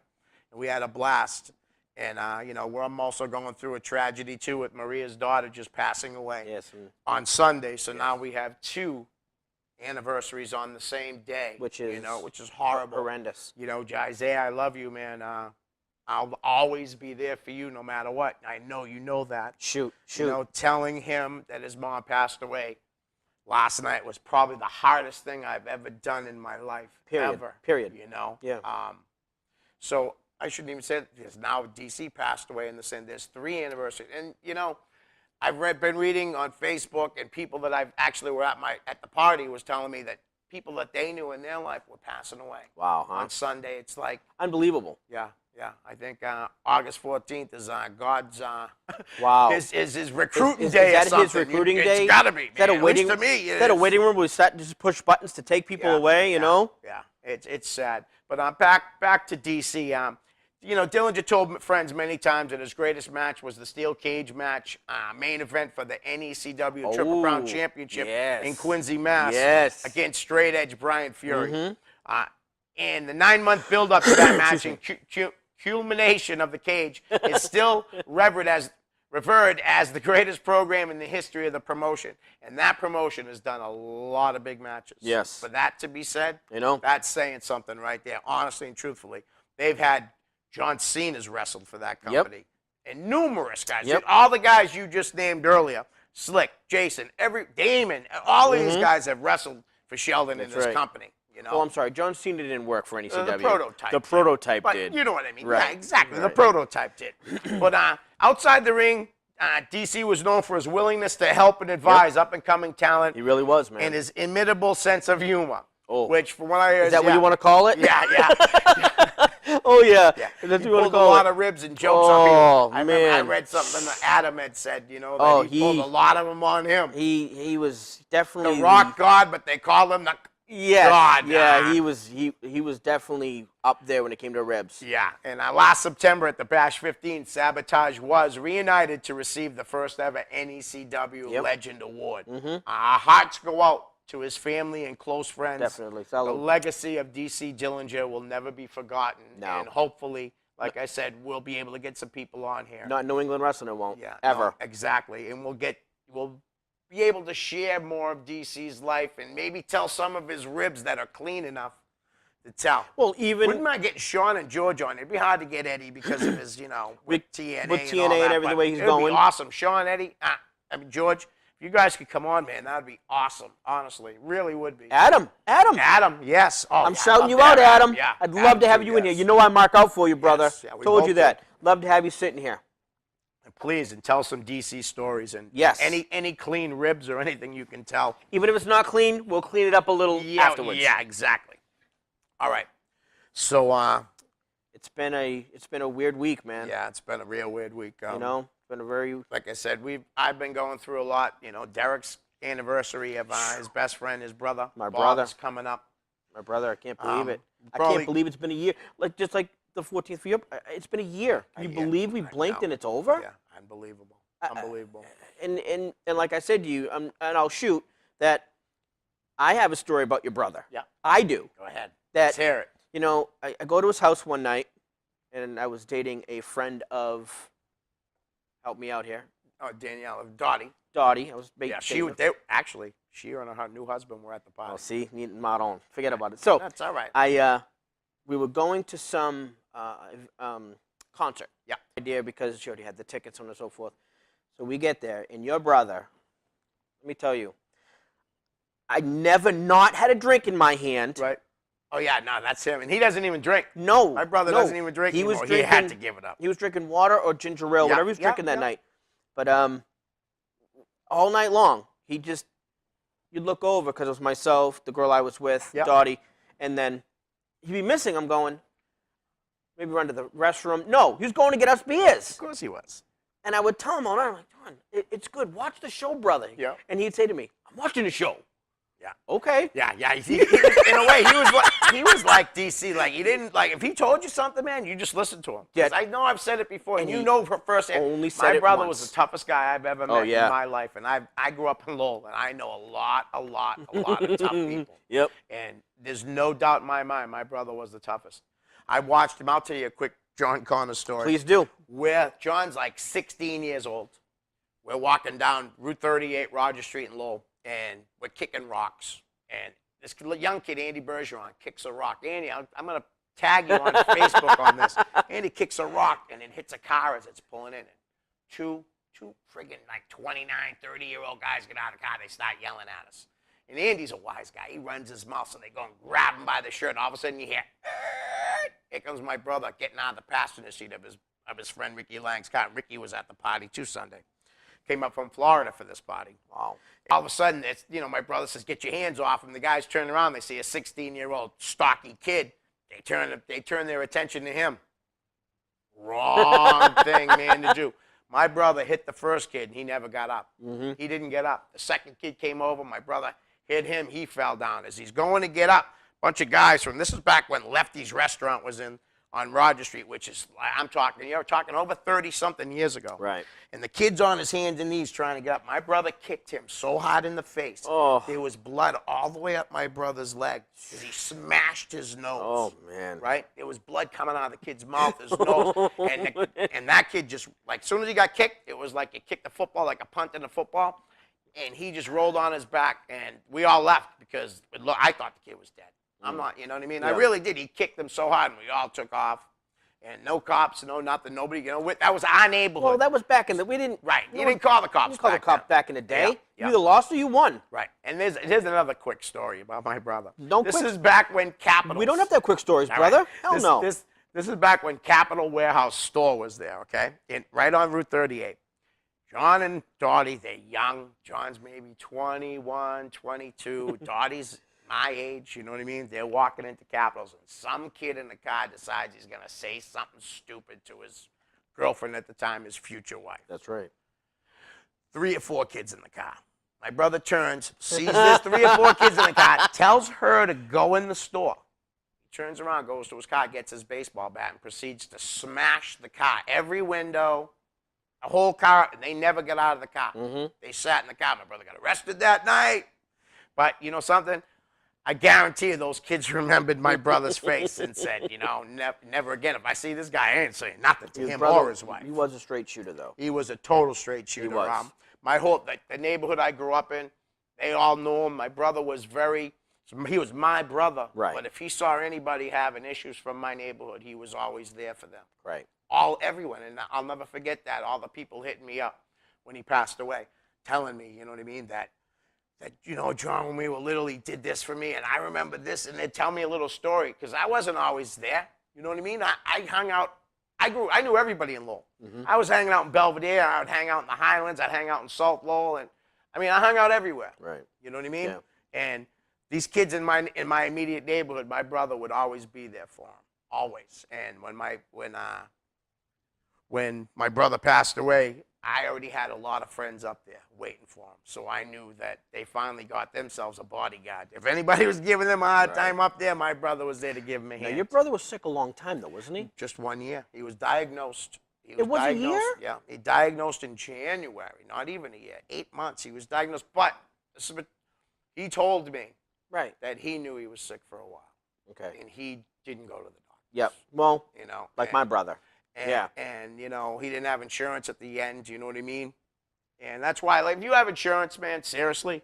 and we had a blast. And you know, I'm also going through a tragedy too with Maria's daughter just passing away. Yes. On Sunday. So now we have 2 anniversaries on the same day. Which is horrible, horrendous. You know, Isaiah, I love you, man. I'll always be there for you no matter what. I know you know that. Shoot. You know, telling him that his mom passed away last night was probably the hardest thing I've ever done in my life. Period. You know? Yeah. So I shouldn't even say it because now DC passed away in the sense there's 3 anniversaries. And, you know, I've been reading on Facebook and people that I've actually were at the party was telling me that people that they knew in their life were passing away. Wow. Huh? On Sunday. It's like. Unbelievable. Yeah. Yeah, I think August 14th is God's wow. His recruiting day. Is that his recruiting day? It's got to be. Man. Is that a waiting? To me, is that a waiting room where we sat and just push buttons to take people away? You know? Yeah, it's sad. But I'm back to DC. You know, Dillinger told friends many times that his greatest match was the steel cage match, main event for the NECW Triple Crown Championship in Quincy, Mass. Against Straight Edge Brian Fury. And the 9-month build-up to that match and culmination of the cage is still revered as the greatest program in the history of the promotion. And that promotion has done a lot of big matches. Yes. For that to be said, you know, that's saying something right there, honestly and truthfully. They've had John Cena's wrestled for that company. And numerous guys. All the guys you just named earlier, Slick, Jason, Damon, all of these guys have wrestled for Sheldon in this company. You know? Oh, I'm sorry. John Cena didn't work for NECW. The prototype. The prototype but did. You know what I mean. Right. Yeah, exactly. The prototype did. But outside the ring, DC was known for his willingness to help and advise up-and-coming talent. He really was, man. And his inimitable sense of humor. Oh. Which, from what I hear, is that what you want to call it? Yeah. Oh, yeah. That's he pulled a lot of ribs and jokes on me. I read something that Adam had said, you know, that he pulled a lot of them on him. He was definitely the rock god, but they call him the God. Yeah, he was definitely up there when it came to ribs. Yeah, and last September at the Bash 15, Sabotage was reunited to receive the first ever NECW Legend Award. Our hearts go out to his family and close friends. Definitely. The legacy of DC Dillinger will never be forgotten. No. And hopefully, like I said, we'll be able to get some people on here. Not New England Wrestling, it won't. Yeah. Ever. No, exactly. And we'll be able to share more of DC's life and maybe tell some of his ribs that are clean enough to tell. Well, wouldn't mind getting Sean and George on? It'd be hard to get Eddie because of his, you know, with TNA, with TNA and everything the way he's going. It'd be awesome. Sean, Eddie, George, if you guys could come on, man, that'd be awesome. Honestly, really would be. Adam, yes. Oh, I'm shouting you out, Adam. Yeah, I'd love to have you in here. You know I mark out for you, brother. Yes. Yeah, told you that. Love to have you sitting here. Please, and tell some DC stories and any clean ribs or anything you can tell. Even if it's not clean, we'll clean it up a little afterwards. Yeah, exactly. All right. So it's been a weird week, man. Yeah, it's been a real weird week. You know, it's been a very like I said, I've been going through a lot. You know, Derek's anniversary of his best friend, his brother. My brother is coming up. My brother, I can't believe it. I can't believe it's been a year. Just like the 14th for you, it's been a year. Can you believe we blinked and it's over? Yeah, unbelievable. Unbelievable. And like I said to you, and I'll shoot that I have a story about your brother. Yeah. I do. Go ahead. Let's hear it. You know, I go to his house one night, and I was dating a friend of, help me out here. Oh, Danielle, Dottie. I was actually, she and her new husband were at the party. Oh, see, not on. Forget about it. So that's all right. We were going to some concert. Yeah. Idea because she already had the tickets, so on and so forth. So we get there, and your brother, let me tell you, I never not had a drink in my hand. Right. Oh, yeah, no, that's him. And he doesn't even drink. No. My brother doesn't even drink anymore. He had to give it up. He was drinking water or ginger ale, whatever he was drinking that night. But all night long, he just you'd look over because it was myself, the girl I was with, Dottie, and then he'd be missing. I'm going, maybe run to the restroom. No, he was going to get us beers. Of course he was. And I would tell him all night, I'm like, John, it's good. Watch the show, brother. Yeah. And he'd say to me, I'm watching the show. Yeah. Okay. Yeah. He was, in a way, he was like DC. Like, he didn't, like, if he told you something, man, you just listen to him. Yeah. I know I've said it before, and you know firsthand. Only said my brother was the toughest guy I've ever met in my life. And I grew up in Lowell, and I know a lot of tough people. Yep. And there's no doubt in my mind, my brother was the toughest. I watched him. I'll tell you a quick John Connor story. Please do. Where John's like 16 years old. We're walking down Route 38, Roger Street in Lowell, and we're kicking rocks. And this young kid, Andy Bergeron, kicks a rock. Andy, I'm going to tag you on Facebook on this. Andy kicks a rock and then hits a car as it's pulling in. And two friggin' like 29, 30-year-old guys get out of the car. They start yelling at us. And Andy's a wise guy. He runs his mouth, so they go and grab him by the shirt. And all of a sudden you hear, here comes my brother getting out of the passenger seat of his friend Ricky Lang's car. Ricky was at the party too Sunday. Came up from Florida for this party. Wow. All of a sudden, it's, my brother says, get your hands off him. The guys turn around. They see a 16-year-old stocky kid. They turn their attention to him. Wrong thing, man, to do. My brother hit the first kid, and he never got up. Mm-hmm. He didn't get up. The second kid came over. My brother hit him. He fell down. As he's going to get up, a bunch of guys this is back when Lefty's Restaurant was on Roger Street, which is, you're talking over 30-something years ago. Right. And the kid's on his hands and knees trying to get up. My brother kicked him so hard in the face. Oh. There was blood all the way up my brother's leg. He smashed his nose. Oh, man. Right? There was blood coming out of the kid's mouth, his nose. And that kid just, like, as soon as he got kicked, it was like you kicked the football, like a punt in a football. And he just rolled on his back. And we all left because I thought the kid was dead. I'm not, you know what I mean? Yeah. I really did. He kicked them so hard, and we all took off. And no cops, no nothing, nobody, that was our neighborhood. Well, that was back in the, we didn't. Right. You didn't call the cops. You didn't call the cop back in the day. Yeah. You either lost or you won. Right. And here's another quick story about my brother. This is back when Capitol. We don't have to have quick stories, brother. Right. Hell no. This is back when Capitol Warehouse store was there, okay? Right on Route 38. John and Dottie, they're young. John's maybe 21, 22. Dottie's my age, you know what I mean? They're walking into Capitals, and some kid in the car decides he's going to say something stupid to his girlfriend at the time, his future wife. That's right. 3 or 4 kids in the car. My brother turns, sees there's 3 or 4 kids in the car, tells her to go in the store. He turns around, goes to his car, gets his baseball bat, and proceeds to smash the car. Every window, the whole car, and they never got out of the car. Mm-hmm. They sat in the car. My brother got arrested that night. But you know something? I guarantee you those kids remembered my brother's face and said, never again. If I see this guy, I ain't saying nothing to him or his wife. He was a straight shooter, though. He was a total straight shooter. He was. The neighborhood I grew up in, they all knew him. My brother was he was my brother. Right. But if he saw anybody having issues from my neighborhood, he was always there for them. Right. Everyone. And I'll never forget that. All the people hitting me up when he passed away, telling me, you know what I mean, that John, when we were little, he did this for me, and I remember this, and they'd tell me a little story, because I wasn't always there. You know what I mean? I hung out. I knew everybody in Lowell. Mm-hmm. I was hanging out in Belvedere. I would hang out in the Highlands. I'd hang out in Salt Lowell, and I hung out everywhere. Right. You know what I mean? Yeah. And these kids in my immediate neighborhood, my brother would always be there for them, always. And when my brother passed away, I already had a lot of friends up there waiting for him. So I knew that they finally got themselves a bodyguard. If anybody was giving them a hard time up there, my brother was there to give them a hand. Now, your brother was sick a long time, though, wasn't he? Just 1 year. He was diagnosed. It was a year? Yeah. He diagnosed in January, not even a year, 8 months. He was diagnosed. But he told me that he knew he was sick for a while. Okay. And he didn't go to the doctor. Yep. Well, like my brother. And, he didn't have insurance at the end, you know what I mean? And that's why, if you have insurance, man, seriously,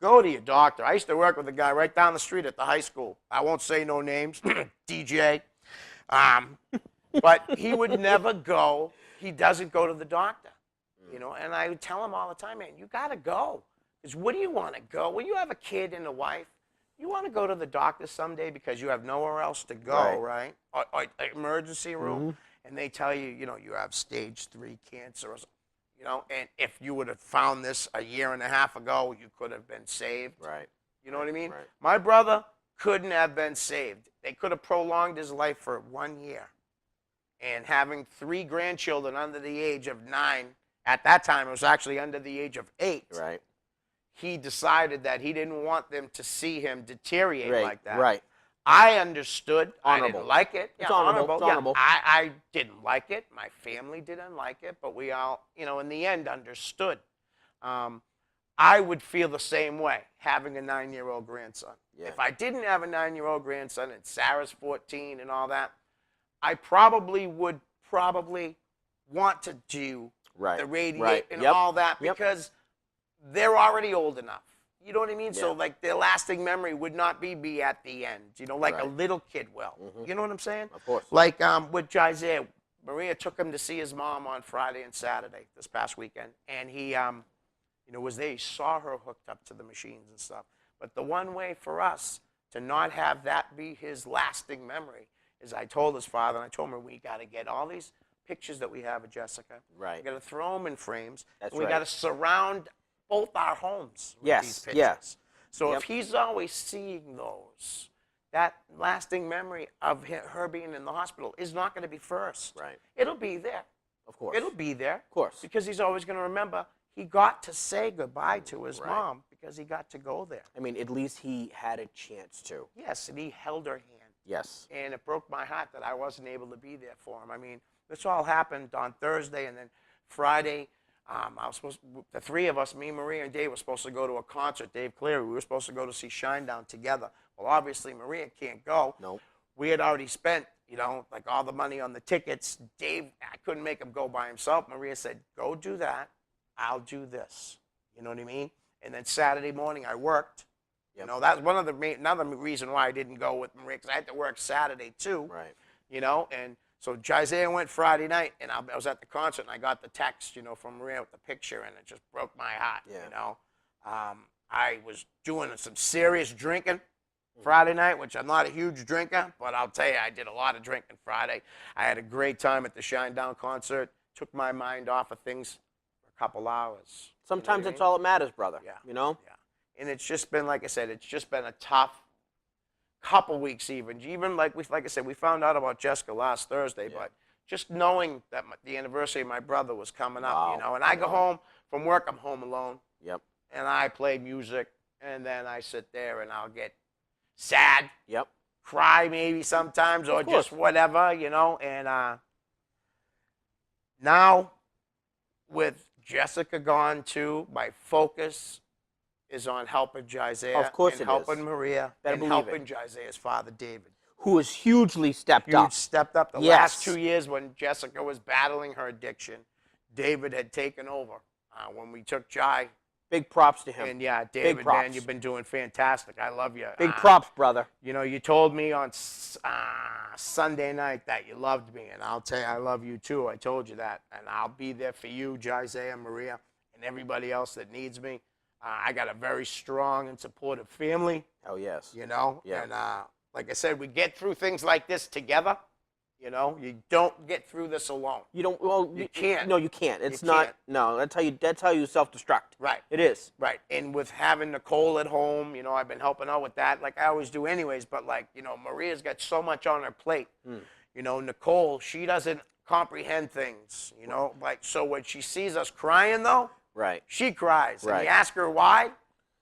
go to your doctor. I used to work with a guy right down the street at the high school. I won't say no names, DJ. But he would never go. He doesn't go to the doctor, and I would tell him all the time, man, you got to go. Because what do you want to go? When you have a kid and a wife, you want to go to the doctor someday because you have nowhere else to go, right? Or emergency room. Mm-hmm. And they tell you, you have stage 3 cancer. You know, and if you would have found this a year and a half ago, you could have been saved. Right. You know what I mean? Right. My brother couldn't have been saved. They could have prolonged his life for 1 year. And having 3 grandchildren under the age of 9, at that time it was actually under the age of 8. Right. He decided that he didn't want them to see him deteriorate like that. Right. I understood. Honorable. I didn't like it. It's honorable. It's honorable. Yeah, I didn't like it. My family didn't like it, but we all, in the end, understood. I would feel the same way having a 9-year-old grandson. Yeah. If I didn't have a 9-year-old grandson and Sarah's 14 and all that, I probably would want to do the radiate and all that because they're already old enough. You know what I mean? Yeah. So, like, their lasting memory would not be at the end, like a little kid will. Mm-hmm. You know what I'm saying? Of course. Like with Jaizé, Maria took him to see his mom on Friday and Saturday this past weekend. And he, was there. He saw her hooked up to the machines and stuff. But the one way for us to not have that be his lasting memory is I told his father, and I told him, we got to get all these pictures that we have of Jessica. Right. We got to throw them in frames. That's right. We got to surround both our homes with these pictures. Yeah. So if he's always seeing those, that lasting memory of her being in the hospital is not going to be first. Right. It'll be there. Of course. It'll be there. Of course. Because he's always going to remember he got to say goodbye to his mom because he got to go there. I mean, at least he had a chance to. Yes, and he held her hand. Yes. And it broke my heart that I wasn't able to be there for him. I mean, this all happened on Thursday, and then Friday, the 3 of us, me, Maria, and Dave, were supposed to go to a concert. Dave Cleary, we were supposed to go to see Shinedown together. Well, obviously, Maria can't go. Nope. We had already spent, like all the money on the tickets. Dave, I couldn't make him go by himself. Maria said, go do that. I'll do this. You know what I mean? And then Saturday morning, I worked. Yep. That's one of another reason why I didn't go with Maria, because I had to work Saturday too. Right. And so Jaizé went Friday night, and I was at the concert, and I got the text, from Maria with the picture, and it just broke my heart. Yeah. I was doing some serious drinking Friday night, which I'm not a huge drinker, but I'll tell you, I did a lot of drinking Friday. I had a great time at the Shinedown concert. Took my mind off of things for a couple hours. Sometimes that's all that matters, brother. Yeah. Yeah. And it's just been, like I said, it's just been a tough couple weeks even like I said, we found out about Jessica last Thursday, but just knowing that the anniversary of my brother was coming up, and I go home from work, I'm home alone. Yep. And I play music, and then I sit there and I'll get sad. Yep. Cry maybe sometimes, or just whatever, and now with Jessica gone too, my focus is on helping Jaizé, of course, and helping Maria, and helping Jaizé's father, David. Who has hugely stepped up. Stepped up the last 2 years when Jessica was battling her addiction. David had taken over when we took Jai. Big props to him. And David, man, you've been doing fantastic. I love you. Big props, brother. You told me on Sunday night that you loved me, and I'll tell you, I love you too. I told you that, and I'll be there for you, Jaizé and Maria, and everybody else that needs me. I got a very strong and supportive family. Oh, yes. Yeah. And like I said, we get through things like this together. You don't get through this alone. You don't. Well, you can't. No, you can't. It's not. Can't. No, that's how you self-destruct. Right. It is. Right. And with having Nicole at home, I've been helping out with that, like I always do, anyways. But Maria's got so much on her plate. Nicole, she doesn't comprehend things. So when she sees us crying, though. Right. She cries. Right. And you ask her why?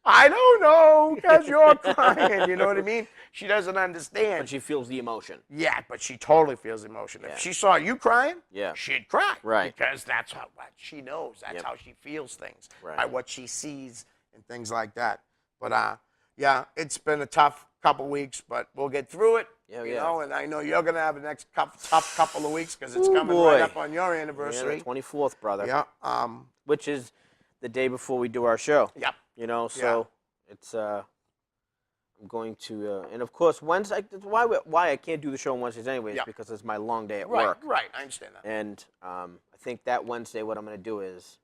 I don't know, because you're crying. You know what I mean? She doesn't understand. But she feels the emotion. Yeah, but she totally feels the emotion. Yeah. If she saw you crying, she'd cry. Right. Because that's what she knows. That's how she feels things. Right. By what she sees and things like that. But, it's been a tough couple weeks, but we'll get through it. You know, and I know you're going to have the next tough couple of weeks because it's coming right up on your anniversary. Yeah, the 24th, brother. Yeah. Which is the day before we do our show. Yeah. So it's I'm going to and of course Wednesday. Why I can't do the show on Wednesdays anyways because it's my long day at work. Right. I understand that. And I think that Wednesday what I'm going to do is,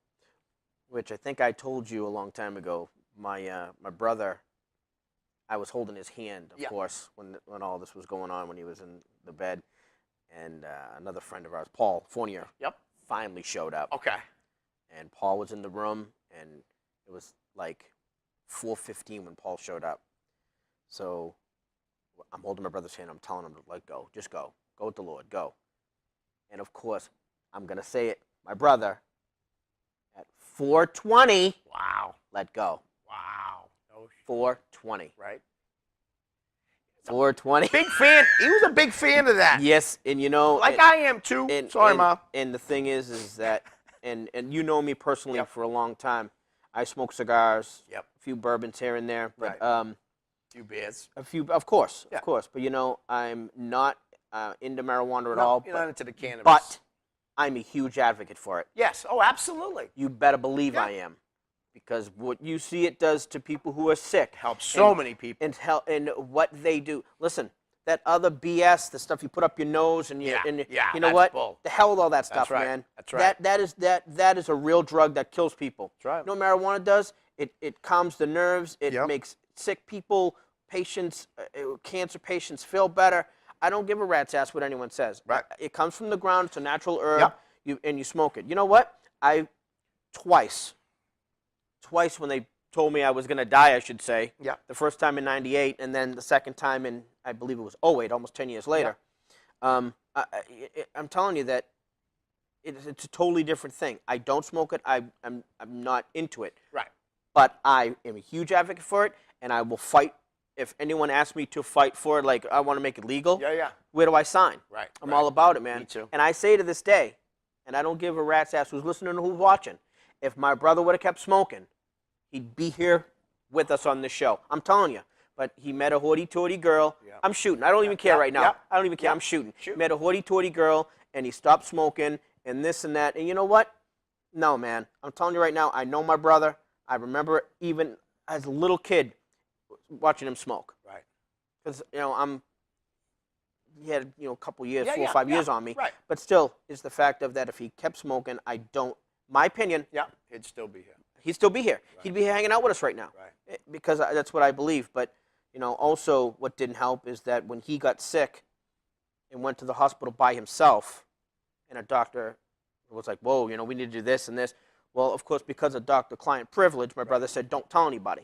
which I think I told you a long time ago. My brother, I was holding his hand, of course, when all this was going on when he was in the bed, and another friend of ours, Paul Fournier, finally showed up. Okay. and Paul was in the room, and it was like 4:15 when Paul showed up. So I'm holding my brother's hand. I'm telling him to let go. Just go. Go with the Lord. Go. And, of course, I'm going to say it. My brother, at 4:20, wow, let go. Wow. No 4:20. Right. 4:20. Big fan. He was a big fan of that. Yes, and you know, like I am too. Sorry, Ma. And the thing is that, and you know me personally for a long time. I smoke cigars. Yep. A few bourbons here and there, but a few beers. A few, of course. But you know, I'm not into marijuana at all. You're not into the cannabis. But I'm a huge advocate for it. Yes. Oh, absolutely. You better believe I am. Because what you see it does to people who are sick. Helps so many people. And what they do. Listen, that other BS, the stuff you put up your nose and you know what? Bull. The hell with all that stuff, That's right. man. That's right. That is a real drug that kills people. That's right. You know what marijuana does? It calms the nerves. It makes sick people, patients, cancer patients feel better. I don't give a rat's ass what anyone says. Right. It comes from the ground. It's a natural herb. And you smoke it. You know what? Twice when they told me I was going to die, I should say. Yeah. The first time in '98, and then the second time in, I believe it was '08, almost 10 years later. I'm telling you that it's a totally different thing. I don't smoke it. I'm not into it. Right. But I am a huge advocate for it, and I will fight. If anyone asks me to fight for it, like I want to make it legal, where do I sign? Right. I'm all about it, man. Me too. And I say to this day, and I don't give a rat's ass who's listening or who's watching, if my brother would have kept smoking, he'd be here with us on this show. I'm telling you. But he met a hoity-toity girl. I'm shooting. I don't even care right now. I don't even care. I'm shooting. Met a hoity-toity girl, and he stopped smoking, and this and that. And you know what? No, man. I'm telling you right now, I know my brother. I remember even as a little kid watching him smoke. Right. Because, you know, he had, you know, a couple years, 4 or 5 years on me. Right. But still, it's the fact of that if he kept smoking, my opinion. Yeah, he'd still be here. He'd still be here. Right. He'd be hanging out with us right now. Right. Because that's what I believe. But, you know, also what didn't help is that when he got sick and went to the hospital by himself, and a doctor was like, whoa, you know, we need to do this and this. Well, of course, because of doctor-client privilege, my brother said, don't tell anybody.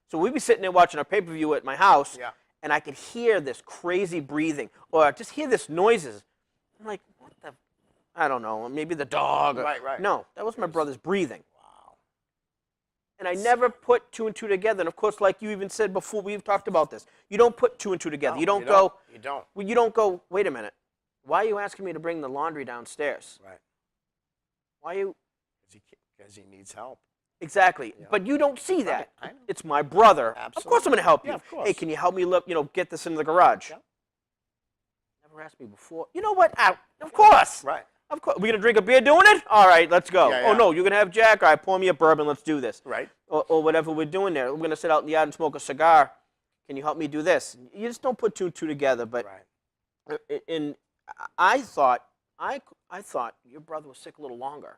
So we'd be sitting there watching our pay-per-view at my house, and I could hear this crazy breathing, or just hear this noises. I'm like, what the? I don't know, maybe the dog. Right. No, that was my brother's breathing. Wow. And I never put two and two together. And, of course, like you even said before, we've talked about this. You don't put two and two together. No, you don't you go. You don't. Well, you don't go, wait a minute. Why are you asking me to bring the laundry downstairs? Right. Why are you? Because he needs help. Exactly. Yeah. But you don't see that. I know. It's my brother. Absolutely. Of course I'm going to help you. Yeah, of course. Hey, can you help me get this into the garage? Yeah. Never asked me before. You know what? Of course. Right. Of course. We're going to drink a beer doing it? All right, let's go. Yeah. Oh, no, you're going to have Jack? All right, pour me a bourbon. Let's do this. Right. Or whatever we're doing there. We're going to sit out in the yard and smoke a cigar. Can you help me do this? You just don't put two and two together. But and I thought your brother was sick a little longer.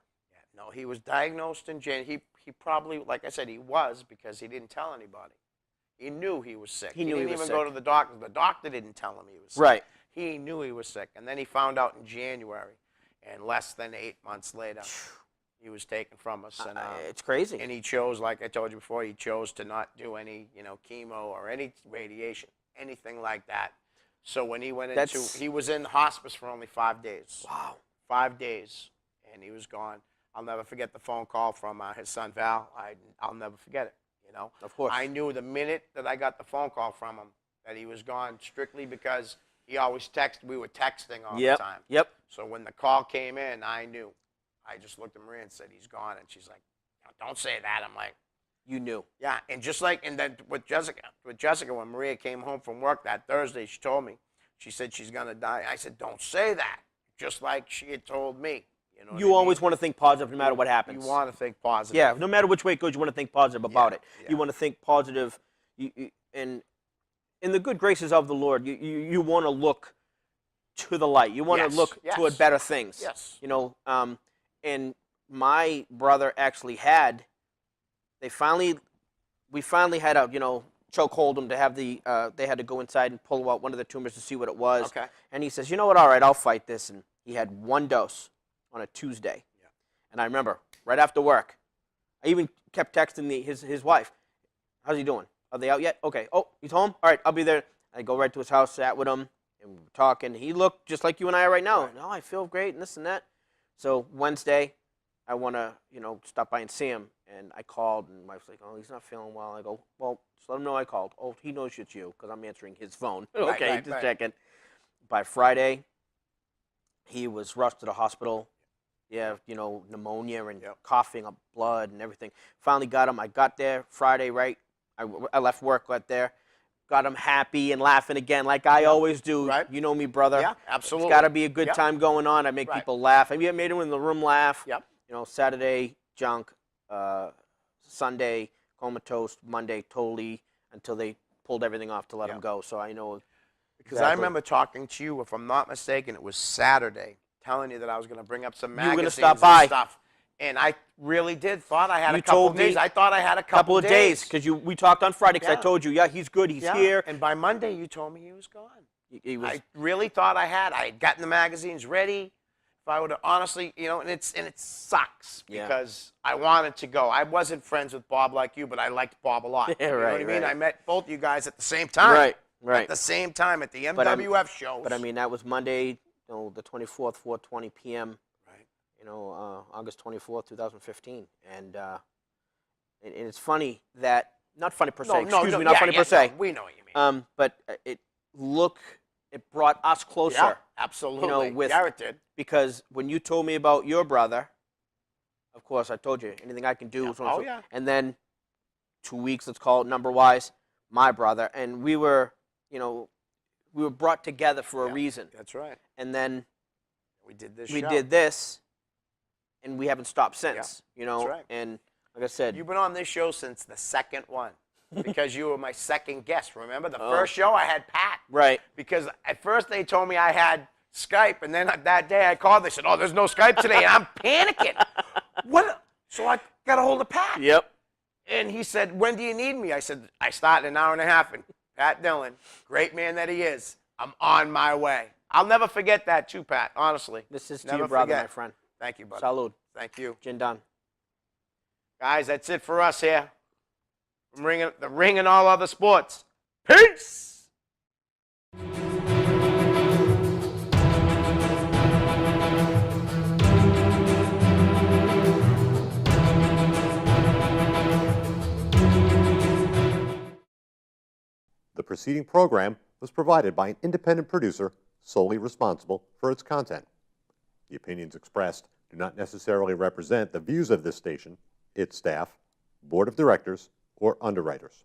No, he was diagnosed in January. He probably, like I said, he was because he didn't tell anybody. He knew he was sick. He knew didn't he was even sick. go to the doctor. The doctor didn't tell him he was sick. Right. He knew he was sick. And then he found out in January. And less than 8 months later, he was taken from us. And, it's crazy. And he chose, like I told you before, he chose to not do any, chemo or any radiation, anything like that. So when he went he was in hospice for only 5 days. Wow. 5 days. And he was gone. I'll never forget the phone call from his son, Val. I'll never forget it, Of course. I knew the minute that I got the phone call from him that he was gone strictly because he always texted. We were texting all the time. Yep. So when the call came in, I knew. I just looked at Maria and said, he's gone. And she's like, don't say that. I'm like. You knew. Yeah. And just like, and then with Jessica, when Maria came home from work that Thursday, she told me, she said she's going to die. I said, don't say that. Just like she had told me. You always want to think positive no matter what happens. You want to think positive. Yeah, no matter which way it goes, you want to think positive about it. Yeah. You want to think positive. And in the good graces of the Lord, you want to look to the light. You want to look toward better things. Yes. And my brother actually we finally had a, choke hold him to have they had to go inside and pull out one of the tumors to see what it was. Okay. And he says, you know what, all right, I'll fight this. And he had one dose on a Tuesday. And I remember, right after work, I even kept texting his wife. How's he doing? Are they out yet? Okay. Oh, he's home? All right, I'll be there. I go right to his house, sat with him, and we were talking. He looked just like you and I are right now. Right. No, I feel great and this and that. So Wednesday, I want to, stop by and see him. And I called, and my wife's like, oh, he's not feeling well. I go, well, just let him know I called. Oh, he knows it's you because I'm answering his phone. Okay, just checking. By Friday, he was rushed to the hospital. Yeah, pneumonia and coughing up blood and everything. Finally got him. I got there Friday, right? I left work, got there. Got him happy and laughing again like I always do. Right. You know me, brother. Yeah, absolutely. It's got to be a good time going on. I make people laugh. I made him in the room laugh. Yep. Saturday, junk. Sunday, comatose. Monday, totally, until they pulled everything off to let him go. So I know. Because I remember talking to you, if I'm not mistaken, it was Saturday, telling you that I was going to bring up some magazines stop by. and stuff. And I really did thought I had a couple of days. I thought I had a couple of days. Because we talked on Friday because I told you, he's good, he's here. And by Monday, you told me he was gone. He was, I really thought I had gotten the magazines ready. If I would have honestly, and it sucks because I wanted to go. I wasn't friends with Bob like you, but I liked Bob a lot. Yeah, you know what I mean? Right. I met both you guys at the same time. Right. At the same time at the MWF shows. But that was Monday, the 24th, 4:20 p.m. Right. August 24th, 2015, and it's funny that not funny per se. Excuse me, not funny per se. No, we know what you mean. But it brought us closer. Yeah, absolutely. It did. Because when you told me about your brother, of course I told you anything I can do. Yeah. And then 2 weeks, let's call it number-wise, my brother, and we were brought together for a reason. That's right. And then we did this. And we haven't stopped since. That's right. And like I said, you've been on this show since the second one. Because you were my second guest, remember? The first show I had Pat. Right. Because at first they told me I had Skype, and then that day I called, they said, oh, there's no Skype today, and I'm panicking. What? So I got a hold of Pat. Yep. And he said, when do you need me? I said, I start in an hour and a half, and Pat Dillon, great man that he is, I'm on my way. I'll never forget that too, Pat, honestly. This is to your brother, my friend. Thank you, buddy. Salud. Thank you. Gin done. Guys, that's it for us here. From the ring and all other sports. Peace! The preceding program was provided by an independent producer solely responsible for its content. The opinions expressed do not necessarily represent the views of this station, its staff, board of directors, or underwriters.